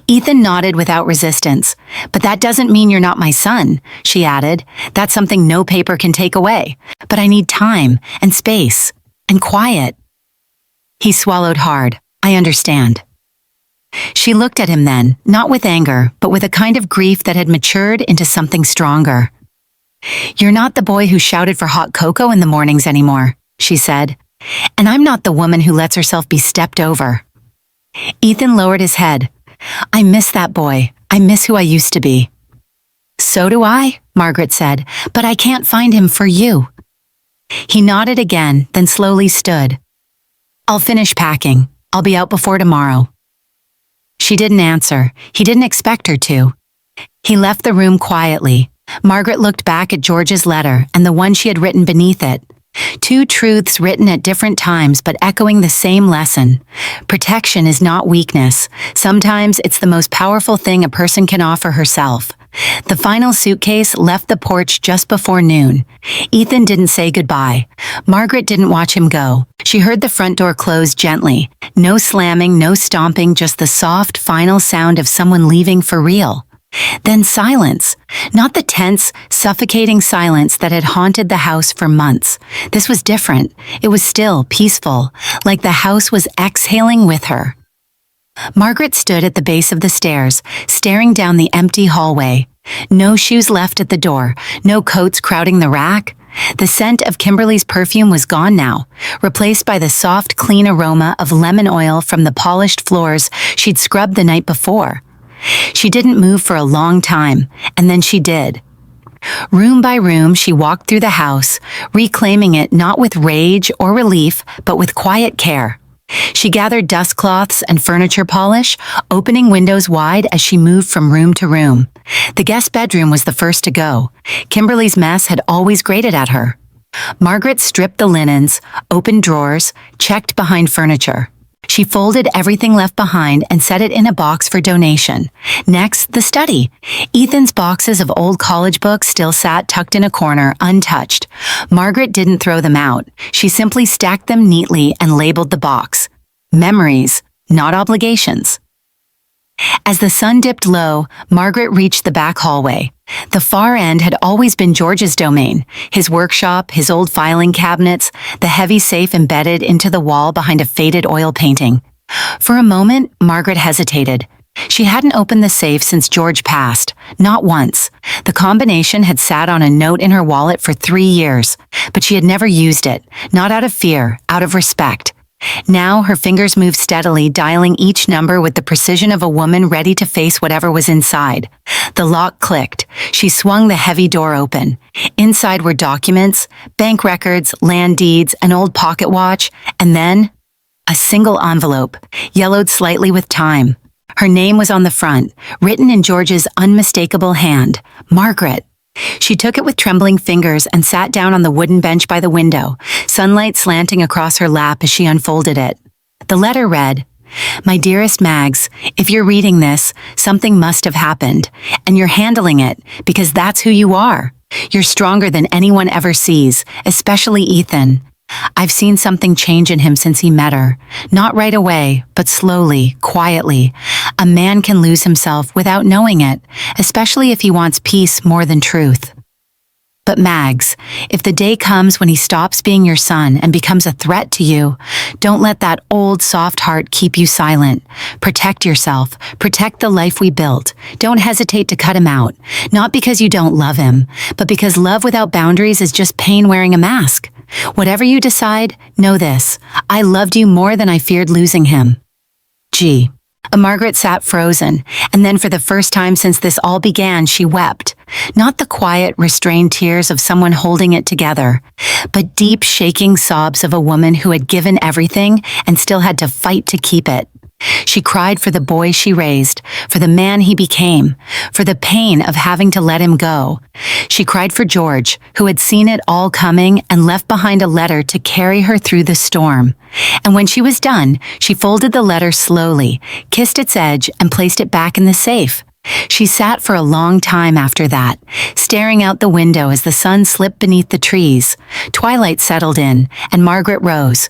Ethan nodded without resistance. "But that doesn't mean you're not my son," she added. "That's something no paper can take away. But I need time and space and quiet." He swallowed hard. "I understand." She looked at him then, not with anger, but with a kind of grief that had matured into something stronger. "You're not the boy who shouted for hot cocoa in the mornings anymore," she said. "And I'm not the woman who lets herself be stepped over." Ethan lowered his head. "I miss that boy. I miss who I used to be." "So do I," Margaret said, "but I can't find him for you." He nodded again, then slowly stood. "I'll finish packing. I'll be out before tomorrow." She didn't answer. He didn't expect her to. He left the room quietly. Margaret looked back at George's letter and the one she had written beneath it. 2 truths written at different times but echoing the same lesson. Protection is not weakness. Sometimes it's the most powerful thing a person can offer herself. The final suitcase left the porch just before noon. Ethan didn't say goodbye. Margaret didn't watch him go. She heard the front door close gently. No slamming, no stomping, just the soft, final sound of someone leaving for real. Then silence. Not the tense, suffocating silence that had haunted the house for months. This was different. It was still, peaceful, like the house was exhaling with her. Margaret stood at the base of the stairs, staring down the empty hallway. No shoes left at the door, no coats crowding the rack. The scent of Kimberly's perfume was gone now, replaced by the soft, clean aroma of lemon oil from the polished floors she'd scrubbed the night before. She didn't move for a long time, and then she did. Room by room, she walked through the house, reclaiming it not with rage or relief, but with quiet care. She gathered dust cloths and furniture polish, opening windows wide as she moved from room to room. The guest bedroom was the first to go. Kimberly's mess had always grated at her. Margaret stripped the linens, opened drawers, checked behind furniture. She folded everything left behind and set it in a box for donation. Next, the study. Ethan's boxes of old college books still sat tucked in a corner, untouched. Margaret didn't throw them out. She simply stacked them neatly and labeled the box. Memories, not obligations. As the sun dipped low, Margaret reached the back hallway. The far end had always been George's domain, his workshop, his old filing cabinets, the heavy safe embedded into the wall behind a faded oil painting. For a moment, Margaret hesitated. She hadn't opened the safe since George passed, not once. The combination had sat on a note in her wallet for 3 years, but she had never used it, not out of fear, out of respect. Now her fingers moved steadily, dialing each number with the precision of a woman ready to face whatever was inside. The lock clicked. She swung the heavy door open. Inside were documents, bank records, land deeds, an old pocket watch, and then a single envelope, yellowed slightly with time. Her name was on the front, written in George's unmistakable hand, Margaret. She took it with trembling fingers and sat down on the wooden bench by the window, sunlight slanting across her lap as she unfolded it. The letter read, "My dearest Mags, if you're reading this, something must have happened, and you're handling it because that's who you are. You're stronger than anyone ever sees, especially Ethan. I've seen something change in him since he met her. Not right away, but slowly, quietly. A man can lose himself without knowing it, especially if he wants peace more than truth. But Mags, if the day comes when he stops being your son and becomes a threat to you, don't let that old soft heart keep you silent. Protect yourself. Protect the life we built. Don't hesitate to cut him out. Not because you don't love him, but because love without boundaries is just pain wearing a mask. Whatever you decide, know this. I loved you more than I feared losing him. G. Margaret sat frozen, and then for the first time since this all began, she wept. Not the quiet, restrained tears of someone holding it together, but deep, shaking sobs of a woman who had given everything and still had to fight to keep it. She cried for the boy she raised, for the man he became, for the pain of having to let him go. She cried for George, who had seen it all coming and left behind a letter to carry her through the storm. And when she was done, she folded the letter slowly, kissed its edge, and placed it back in the safe. She sat for a long time after that, staring out the window as the sun slipped beneath the trees. Twilight settled in, and Margaret rose.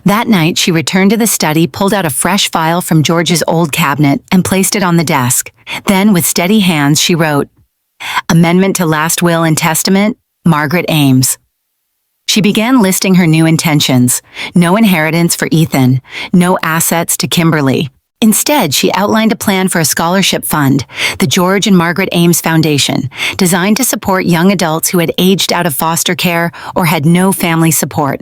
That night, she returned to the study, pulled out a fresh file from George's old cabinet, and placed it on the desk. Then, with steady hands, she wrote, "Amendment to Last Will and Testament, Margaret Ames." She began listing her new intentions. No inheritance for Ethan, no assets to Kimberly. Instead, she outlined a plan for a scholarship fund, the George and Margaret Ames Foundation, designed to support young adults who had aged out of foster care or had no family support.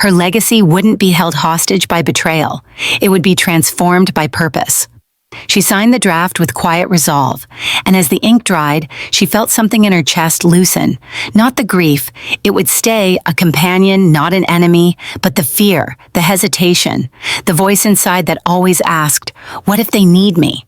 Her legacy wouldn't be held hostage by betrayal. It would be transformed by purpose. She signed the draft with quiet resolve, and as the ink dried, she felt something in her chest loosen. Not the grief, it would stay a companion, not an enemy, but the fear, the hesitation, the voice inside that always asked, "What if they need me?"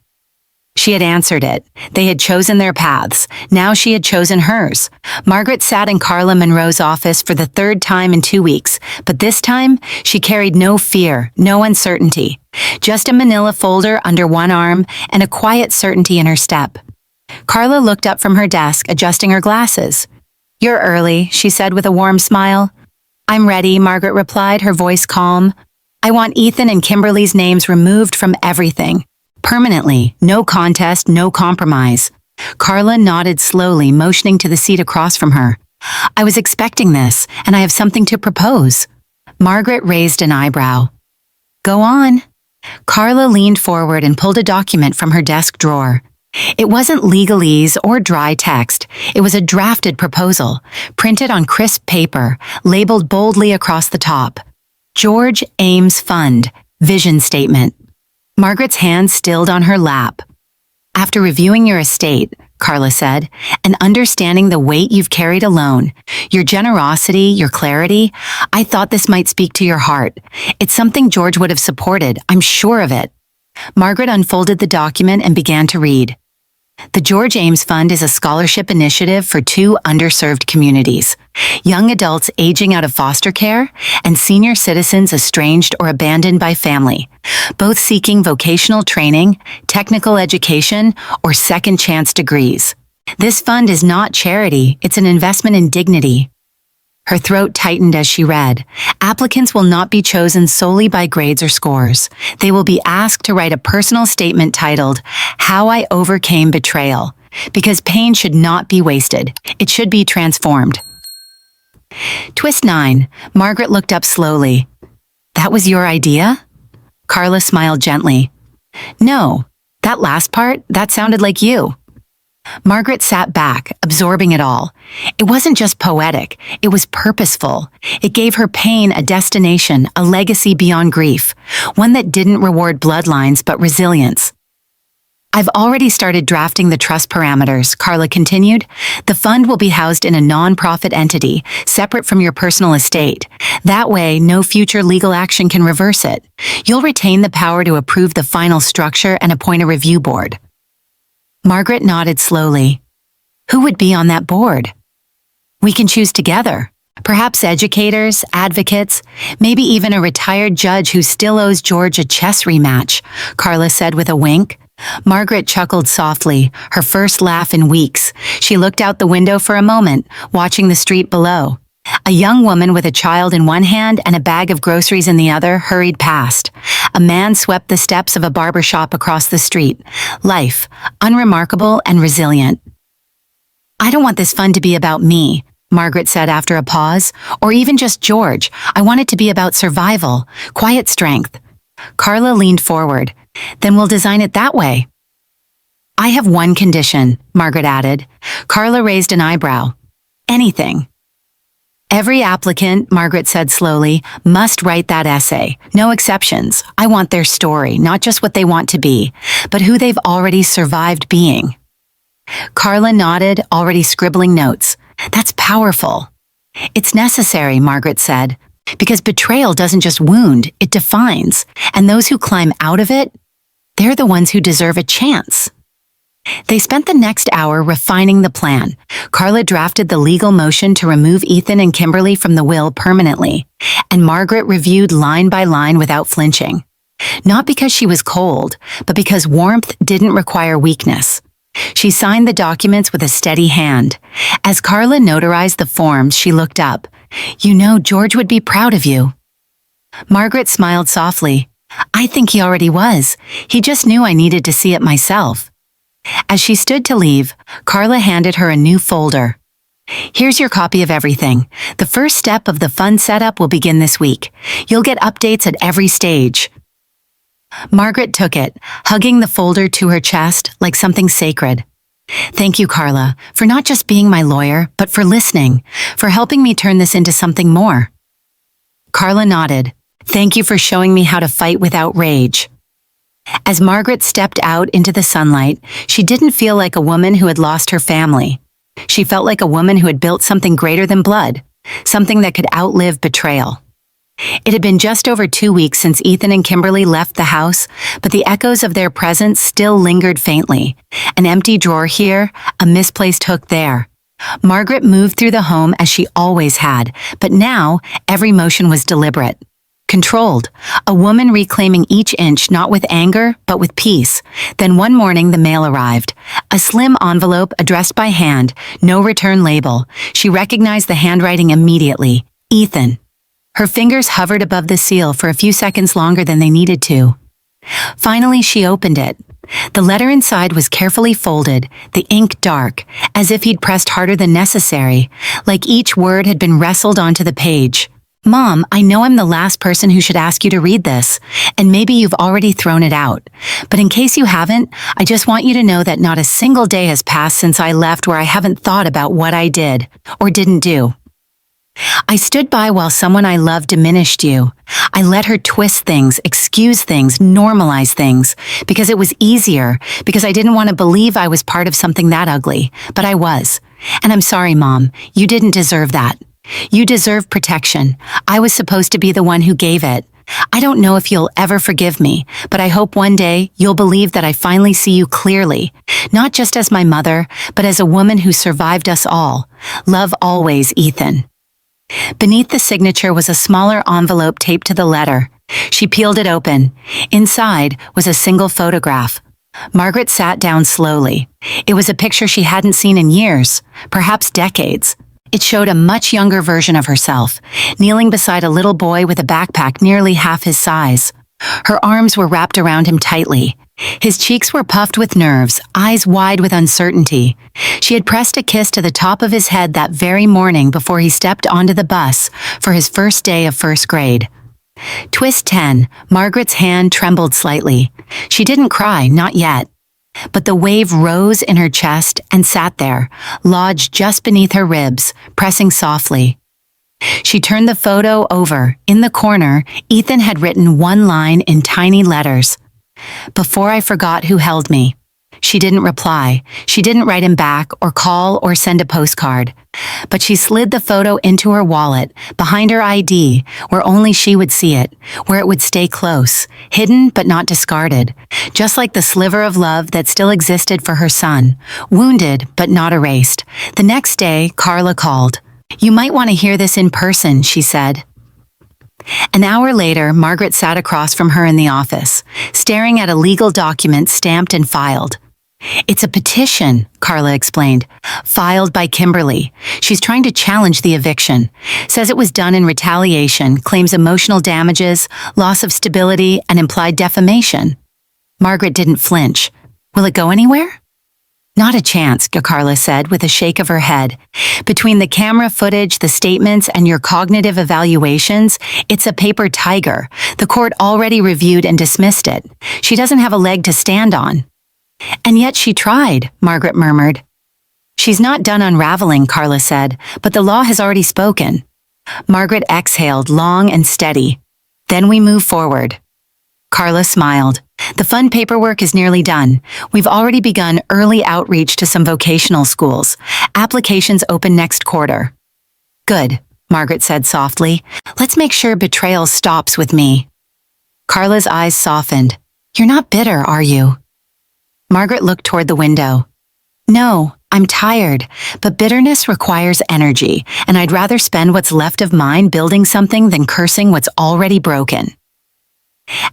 She had answered it. They had chosen their paths. Now she had chosen hers. Margaret sat in Carla Monroe's office for the third time in 2 weeks, but this time she carried no fear, no uncertainty. Just a manila folder under one arm and a quiet certainty in her step. Carla looked up from her desk, adjusting her glasses. "You're early," she said with a warm smile. "I'm ready," Margaret replied, her voice calm. "I want Ethan and Kimberly's names removed from everything. Permanently, no contest, no compromise." Carla nodded slowly, motioning to the seat across from her. "I was expecting this, and I have something to propose." Margaret raised an eyebrow. "Go on." Carla leaned forward and pulled a document from her desk drawer. It wasn't legalese or dry text. It was a drafted proposal, printed on crisp paper, labeled boldly across the top. George Ames Fund, Vision Statement. Margaret's hand stilled on her lap. "After reviewing your estate," Carla said, "and understanding the weight you've carried alone, your generosity, your clarity, I thought this might speak to your heart. It's something George would have supported, I'm sure of it." Margaret unfolded the document and began to read. The George Ames Fund is a scholarship initiative for 2 underserved communities: young adults aging out of foster care and senior citizens estranged or abandoned by family, both seeking vocational training, technical education, or second chance degrees. This fund is not charity, it's an investment in dignity. Her throat tightened as she read. Applicants will not be chosen solely by grades or scores. They will be asked to write a personal statement titled, "How I Overcame Betrayal," because pain should not be wasted. It should be transformed. Twist 9. Margaret looked up slowly. "That was your idea?" Carla smiled gently. "No, that last part, that sounded like you." Margaret sat back, absorbing it all. It wasn't just poetic, it was purposeful. It gave her pain a destination, a legacy beyond grief, one that didn't reward bloodlines but resilience. "I've already started drafting the trust parameters," Carla continued. "The fund will be housed in a non-profit entity, separate from your personal estate. That way, no future legal action can reverse it. You'll retain the power to approve the final structure and appoint a review board." Margaret nodded slowly. "Who would be on that board?" "We can choose together. Perhaps educators, advocates, maybe even a retired judge who still owes George a chess rematch," Carla said with a wink. Margaret chuckled softly, her first laugh in weeks. She looked out the window for a moment, watching the street below. A young woman with a child in one hand and a bag of groceries in the other hurried past. A man swept the steps of a barber shop across the street. Life, unremarkable and resilient. "I don't want this fun to be about me," Margaret said after a pause, "or even just George. I want it to be about survival, quiet strength." Carla leaned forward. "Then we'll design it that way." "I have one condition," Margaret added. Carla raised an eyebrow. "Anything." "Every applicant," Margaret said slowly, "must write that essay. No exceptions. I want their story, not just what they want to be, but who they've already survived being." Carla nodded, already scribbling notes. "That's powerful." "It's necessary," Margaret said, "because betrayal doesn't just wound, it defines. And those who climb out of it, they're the ones who deserve a chance." They spent the next hour refining the plan. Carla drafted the legal motion to remove Ethan and Kimberly from the will permanently, and Margaret reviewed line by line without flinching. Not because she was cold, but because warmth didn't require weakness. She signed the documents with a steady hand. As Carla notarized the forms, she looked up. "You know, George would be proud of you." Margaret smiled softly. "I think he already was. He just knew I needed to see it myself." As she stood to leave, Carla handed her a new folder. "Here's your copy of everything. The first step of the fun setup will begin this week. You'll get updates at every stage." Margaret took it, hugging the folder to her chest like something sacred. "Thank you, Carla, for not just being my lawyer, but for listening, for helping me turn this into something more." Carla nodded. "Thank you for showing me how to fight without rage." As Margaret stepped out into the sunlight, she didn't feel like a woman who had lost her family. She felt like a woman who had built something greater than blood, something that could outlive betrayal. It had been just over 2 weeks since Ethan and Kimberly left the house, but the echoes of their presence still lingered faintly. An empty drawer here, a misplaced hook there. Margaret moved through the home as she always had, but now every motion was deliberate. Controlled, a woman reclaiming each inch not with anger, but with peace. Then one morning the mail arrived. A slim envelope addressed by hand, no return label. She recognized the handwriting immediately. Ethan. Her fingers hovered above the seal for a few seconds longer than they needed to. Finally, she opened it. The letter inside was carefully folded, the ink dark, as if he'd pressed harder than necessary, like each word had been wrestled onto the page. "Mom, I know I'm the last person who should ask you to read this, and maybe you've already thrown it out. But in case you haven't, I just want you to know that not a single day has passed since I left where I haven't thought about what I did, or didn't do. I stood by while someone I loved diminished you. I let her twist things, excuse things, normalize things, because it was easier, because I didn't want to believe I was part of something that ugly, but I was. And I'm sorry, Mom, you didn't deserve that. You deserve protection. I was supposed to be the one who gave it. I don't know if you'll ever forgive me, but I hope one day you'll believe that I finally see you clearly, not just as my mother, but as a woman who survived us all. Love always, Ethan." Beneath the signature was a smaller envelope taped to the letter. She peeled it open. Inside was a single photograph. Margaret sat down slowly. It was a picture she hadn't seen in years, perhaps decades. It showed a much younger version of herself, kneeling beside a little boy with a backpack nearly half his size. Her arms were wrapped around him tightly. His cheeks were puffed with nerves, eyes wide with uncertainty. She had pressed a kiss to the top of his head that very morning before he stepped onto the bus for his first day of first grade. Twist 10, Margaret's hand trembled slightly. She didn't cry, not yet. But the wave rose in her chest and sat there, lodged just beneath her ribs, pressing softly. She turned the photo over. In the corner, Ethan had written one line in tiny letters. "Before I forgot who held me." She didn't reply. She didn't write him back or call or send a postcard. But she slid the photo into her wallet, behind her ID, where only she would see it, where it would stay close, hidden but not discarded, just like the sliver of love that still existed for her son, wounded but not erased. The next day, Carla called. "You might want to hear this in person," she said. An hour later, Margaret sat across from her in the office, staring at a legal document stamped and filed. It's a petition, Carla explained, filed by Kimberly. She's trying to challenge the eviction. Says it was done in retaliation, claims emotional damages, loss of stability, and implied defamation. Margaret didn't flinch. Will it go anywhere? Not a chance, Carla said with a shake of her head. Between the camera footage, the statements, and your cognitive evaluations, it's a paper tiger. The court already reviewed and dismissed it. She doesn't have a leg to stand on. And yet she tried, Margaret murmured. She's not done unraveling, Carla said, but the law has already spoken. Margaret exhaled, long and steady. Then we move forward. Carla smiled. The fun paperwork is nearly done. We've already begun early outreach to some vocational schools. Applications open next quarter. Good, Margaret said softly. Let's make sure betrayal stops with me. Carla's eyes softened. You're not bitter, are you? Margaret looked toward the window. No, I'm tired, but bitterness requires energy, and I'd rather spend what's left of mine building something than cursing what's already broken.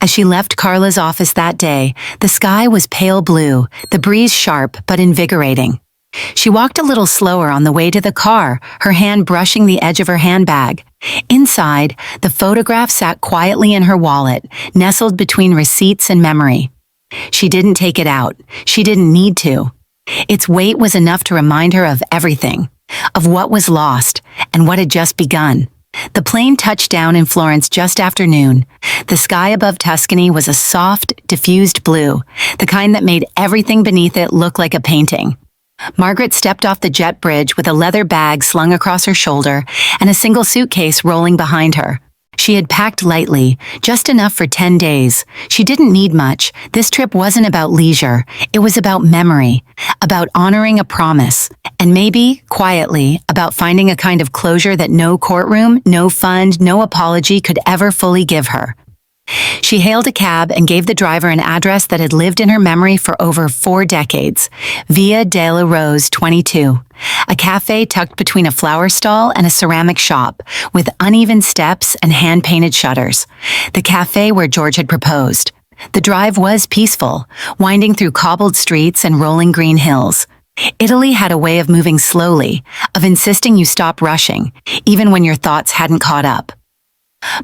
As she left Carla's office that day, the sky was pale blue, the breeze sharp but invigorating. She walked a little slower on the way to the car, her hand brushing the edge of her handbag. Inside, the photograph sat quietly in her wallet, nestled between receipts and memory. She didn't take it out. She didn't need to. Its weight was enough to remind her of everything, of what was lost and what had just begun. The plane touched down in Florence just after noon. The sky above Tuscany was a soft, diffused blue, the kind that made everything beneath it look like a painting. Margaret stepped off the jet bridge with a leather bag slung across her shoulder and a single suitcase rolling behind her. She had packed lightly, just enough for 10 days. She didn't need much. This trip wasn't about leisure. It was about memory, about honoring a promise, and maybe, quietly, about finding a kind of closure that no courtroom, no fund, no apology could ever fully give her. She hailed a cab and gave the driver an address that had lived in her memory for over 4 decades, Via della Rose 22, a cafe tucked between a flower stall and a ceramic shop, with uneven steps and hand-painted shutters. The cafe where George had proposed. The drive was peaceful, winding through cobbled streets and rolling green hills. Italy had a way of moving slowly, of insisting you stop rushing, even when your thoughts hadn't caught up.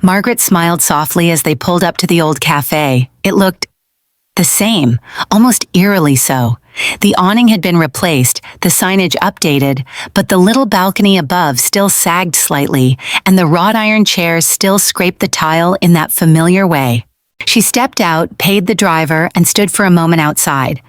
Margaret smiled softly as they pulled up to the old cafe. It looked the same, almost eerily so. The awning had been replaced, the signage updated, but the little balcony above still sagged slightly, and the wrought iron chairs still scraped the tile in that familiar way. She stepped out, paid the driver, and stood for a moment outside.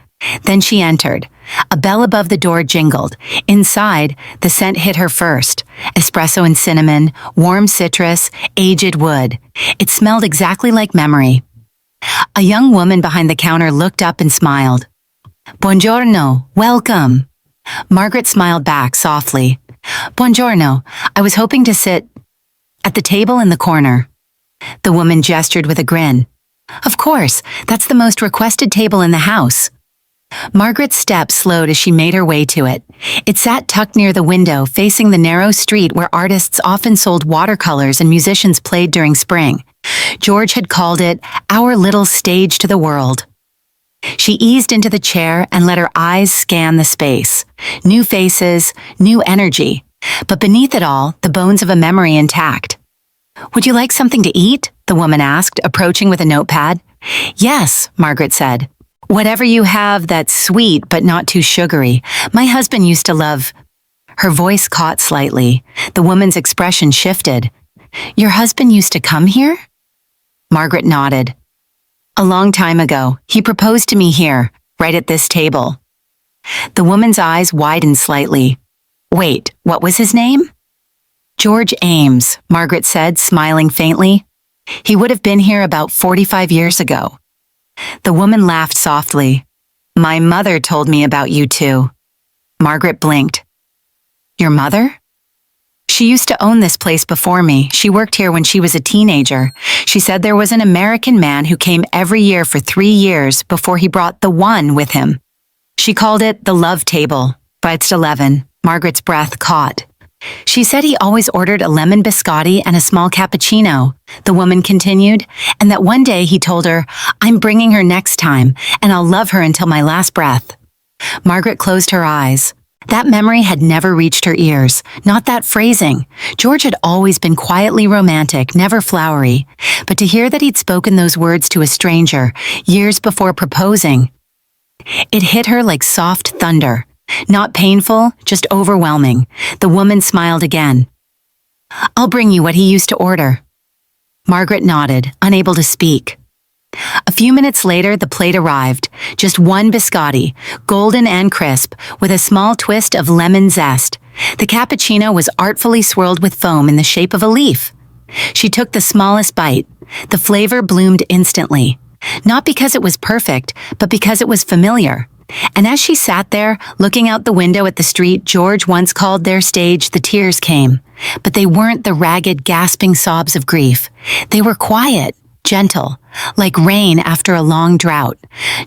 Then she entered. A bell above the door jingled. Inside, the scent hit her first. Espresso and cinnamon, warm citrus, aged wood. It smelled exactly like memory. A young woman behind the counter looked up and smiled. Buongiorno, welcome. Margaret smiled back softly. Buongiorno, I was hoping to sit at the table in the corner. The woman gestured with a grin. Of course, that's the most requested table in the house. Margaret's steps slowed as she made her way to it. It sat tucked near the window, facing the narrow street where artists often sold watercolors and musicians played during spring. George had called it our little stage to the world. She eased into the chair and let her eyes scan the space. New faces, new energy, but beneath it all, the bones of a memory intact. Would you like something to eat? The woman asked, approaching with a notepad. Yes, Margaret said. Whatever you have that's sweet but not too sugary. My husband used to love. Her voice caught slightly. The woman's expression shifted. Your husband used to come here? Margaret nodded. A long time ago, he proposed to me here, right at this table. The woman's eyes widened slightly. Wait, what was his name? George Ames, Margaret said, smiling faintly. He would have been here about 45 years ago. The woman laughed softly. My mother told me about you too. Margaret blinked. Your mother? She used to own this place before me. She worked here when she was a teenager. She said there was an American man who came every year for 3 years before he brought the one with him. She called it the love table. By 11, Margaret's breath caught. She said he always ordered a lemon biscotti and a small cappuccino, the woman continued, and that one day he told her, "I'm bringing her next time, and I'll love her until my last breath." Margaret closed her eyes. That memory had never reached her ears, not that phrasing. George had always been quietly romantic, never flowery, but to hear that he'd spoken those words to a stranger, years before proposing, it hit her like soft thunder. Not painful, just overwhelming. The woman smiled again. "I'll bring you what he used to order." Margaret nodded, unable to speak. A few minutes later, the plate arrived. Just one biscotti, golden and crisp, with a small twist of lemon zest. The cappuccino was artfully swirled with foam in the shape of a leaf. She took the smallest bite. The flavor bloomed instantly. Not because it was perfect, but because it was familiar. And as she sat there, looking out the window at the street George once called their stage, the tears came. But they weren't the ragged, gasping sobs of grief. They were quiet, gentle, like rain after a long drought.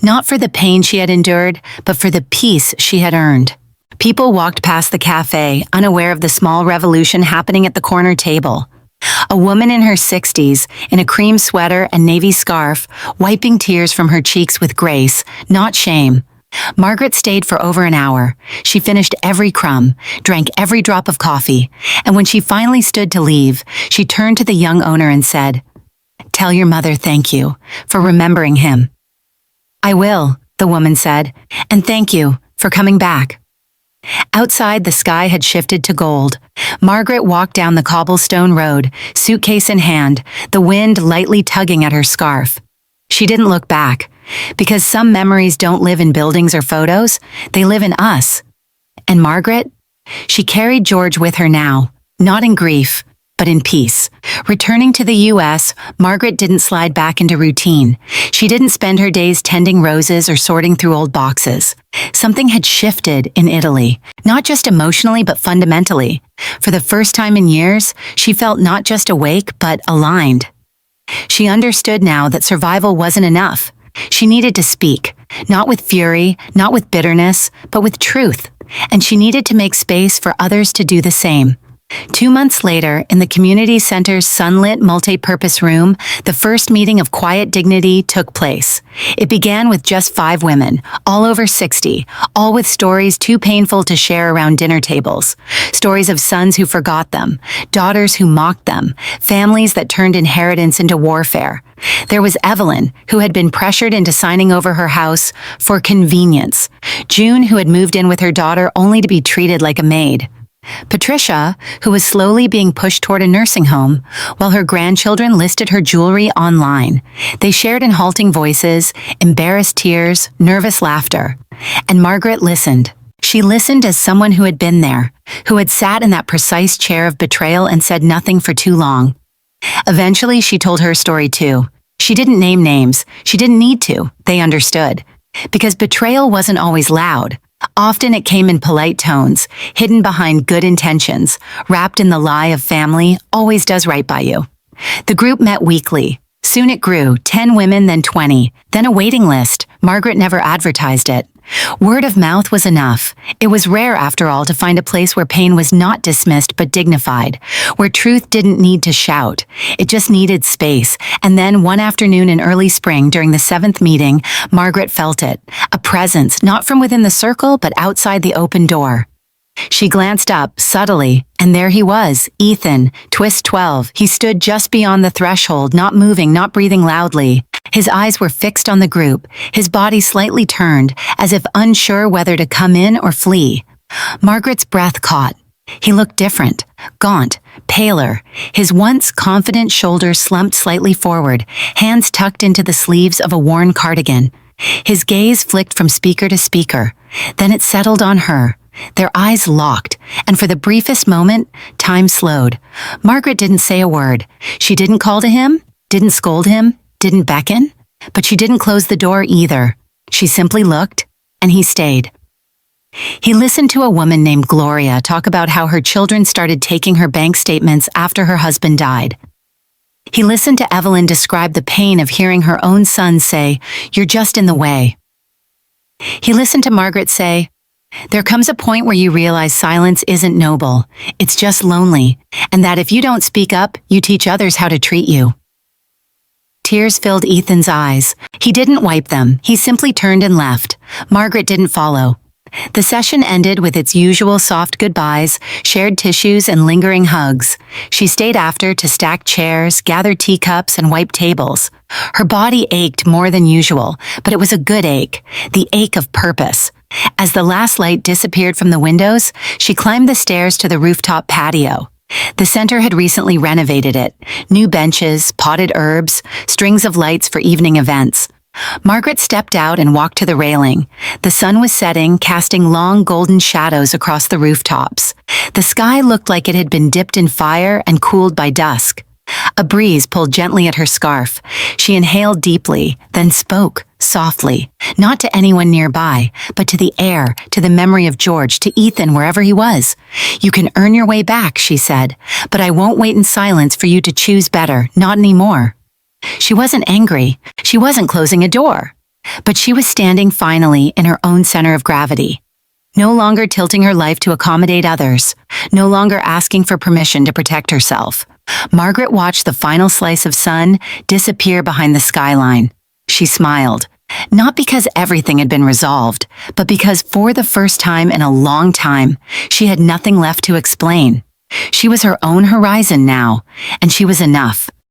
Not for the pain she had endured, but for the peace she had earned. People walked past the cafe, unaware of the small revolution happening at the corner table. A woman in her 60s, in a cream sweater and navy scarf, wiping tears from her cheeks with grace, not shame. Margaret stayed for over an hour. She finished every crumb, drank every drop of coffee, and when she finally stood to leave, she turned to the young owner and said, "Tell your mother thank you for remembering him." "I will," the woman said, "and thank you for coming back." Outside, the sky had shifted to gold. Margaret walked down the cobblestone road, suitcase in hand, the wind lightly tugging at her scarf. She didn't look back, because some memories don't live in buildings or photos, they live in us. And Margaret? She carried George with her now, not in grief, but in peace. Returning to the U.S., Margaret didn't slide back into routine. She didn't spend her days tending roses or sorting through old boxes. Something had shifted in Italy, not just emotionally but fundamentally. For the first time in years, she felt not just awake but aligned. She understood now that survival wasn't enough. She needed to speak, not with fury, not with bitterness, but with truth. And she needed to make space for others to do the same. 2 months later, in the community center's sunlit multi-purpose room, the first meeting of Quiet Dignity took place. It began with just 5 women, all over 60, all with stories too painful to share around dinner tables. Stories of sons who forgot them, daughters who mocked them, families that turned inheritance into warfare. There was Evelyn, who had been pressured into signing over her house for convenience. June, who had moved in with her daughter only to be treated like a maid. Patricia, who was slowly being pushed toward a nursing home, while her grandchildren listed her jewelry online. They shared in halting voices, embarrassed tears, nervous laughter. And Margaret listened. She listened as someone who had been there, who had sat in that precise chair of betrayal and said nothing for too long. Eventually, she told her story too. She didn't name names. She didn't need to. They understood. Because betrayal wasn't always loud. Often it came in polite tones, hidden behind good intentions, wrapped in the lie of family always does right by you. The group met weekly. Soon it grew, 10 women, then 20, then a waiting list. Margaret never advertised it. Word of mouth was enough. It was rare, after all, to find a place where pain was not dismissed but dignified, where truth didn't need to shout. It just needed space. And then one afternoon in early spring, during the 7th meeting, Margaret felt it. A presence, not from within the circle, but outside the open door. She glanced up, subtly, and there he was, Ethan, twist 12. He stood just beyond the threshold, not moving, not breathing loudly. His eyes were fixed on the group, his body slightly turned, as if unsure whether to come in or flee. Margaret's breath caught. He looked different, gaunt, paler, his once confident shoulders slumped slightly forward, hands tucked into the sleeves of a worn cardigan. His gaze flicked from speaker to speaker. Then it settled on her. Their eyes locked, and for the briefest moment, time slowed. Margaret didn't say a word. She didn't call to him, didn't scold him, didn't beckon, but she didn't close the door either. She simply looked, and he stayed. He listened to a woman named Gloria talk about how her children started taking her bank statements after her husband died. He listened to Evelyn describe the pain of hearing her own son say, "You're just in the way." He listened to Margaret say, There comes a point where you realize silence isn't noble, it's just lonely, and that if you don't speak up, you teach others how to treat you. Tears filled Ethan's eyes. He didn't wipe them, he simply turned and left. Margaret didn't follow. The session ended with its usual soft goodbyes, shared tissues, and lingering hugs. She stayed after to stack chairs, gather teacups, and wipe tables. Her body ached more than usual, but it was a good ache, the ache of purpose. As the last light disappeared from the windows, she climbed the stairs to the rooftop patio. The center had recently renovated it. New benches, potted herbs, strings of lights for evening events. Margaret stepped out and walked to the railing. The sun was setting, casting long golden shadows across the rooftops. The sky looked like it had been dipped in fire and cooled by dusk. A breeze pulled gently at her scarf. She inhaled deeply, then spoke, softly, not to anyone nearby, but to the air, to the memory of George, to Ethan, wherever he was. "You can earn your way back," she said, "but I won't wait in silence for you to choose better, not anymore." She wasn't angry. She wasn't closing a door. But she was standing finally in her own center of gravity. No longer tilting her life to accommodate others. No longer asking for permission to protect herself. Margaret watched the final slice of sun disappear behind the skyline. She smiled. Not because everything had been resolved, but because for the first time in a long time, she had nothing left to explain. She was her own horizon now, and she was enough.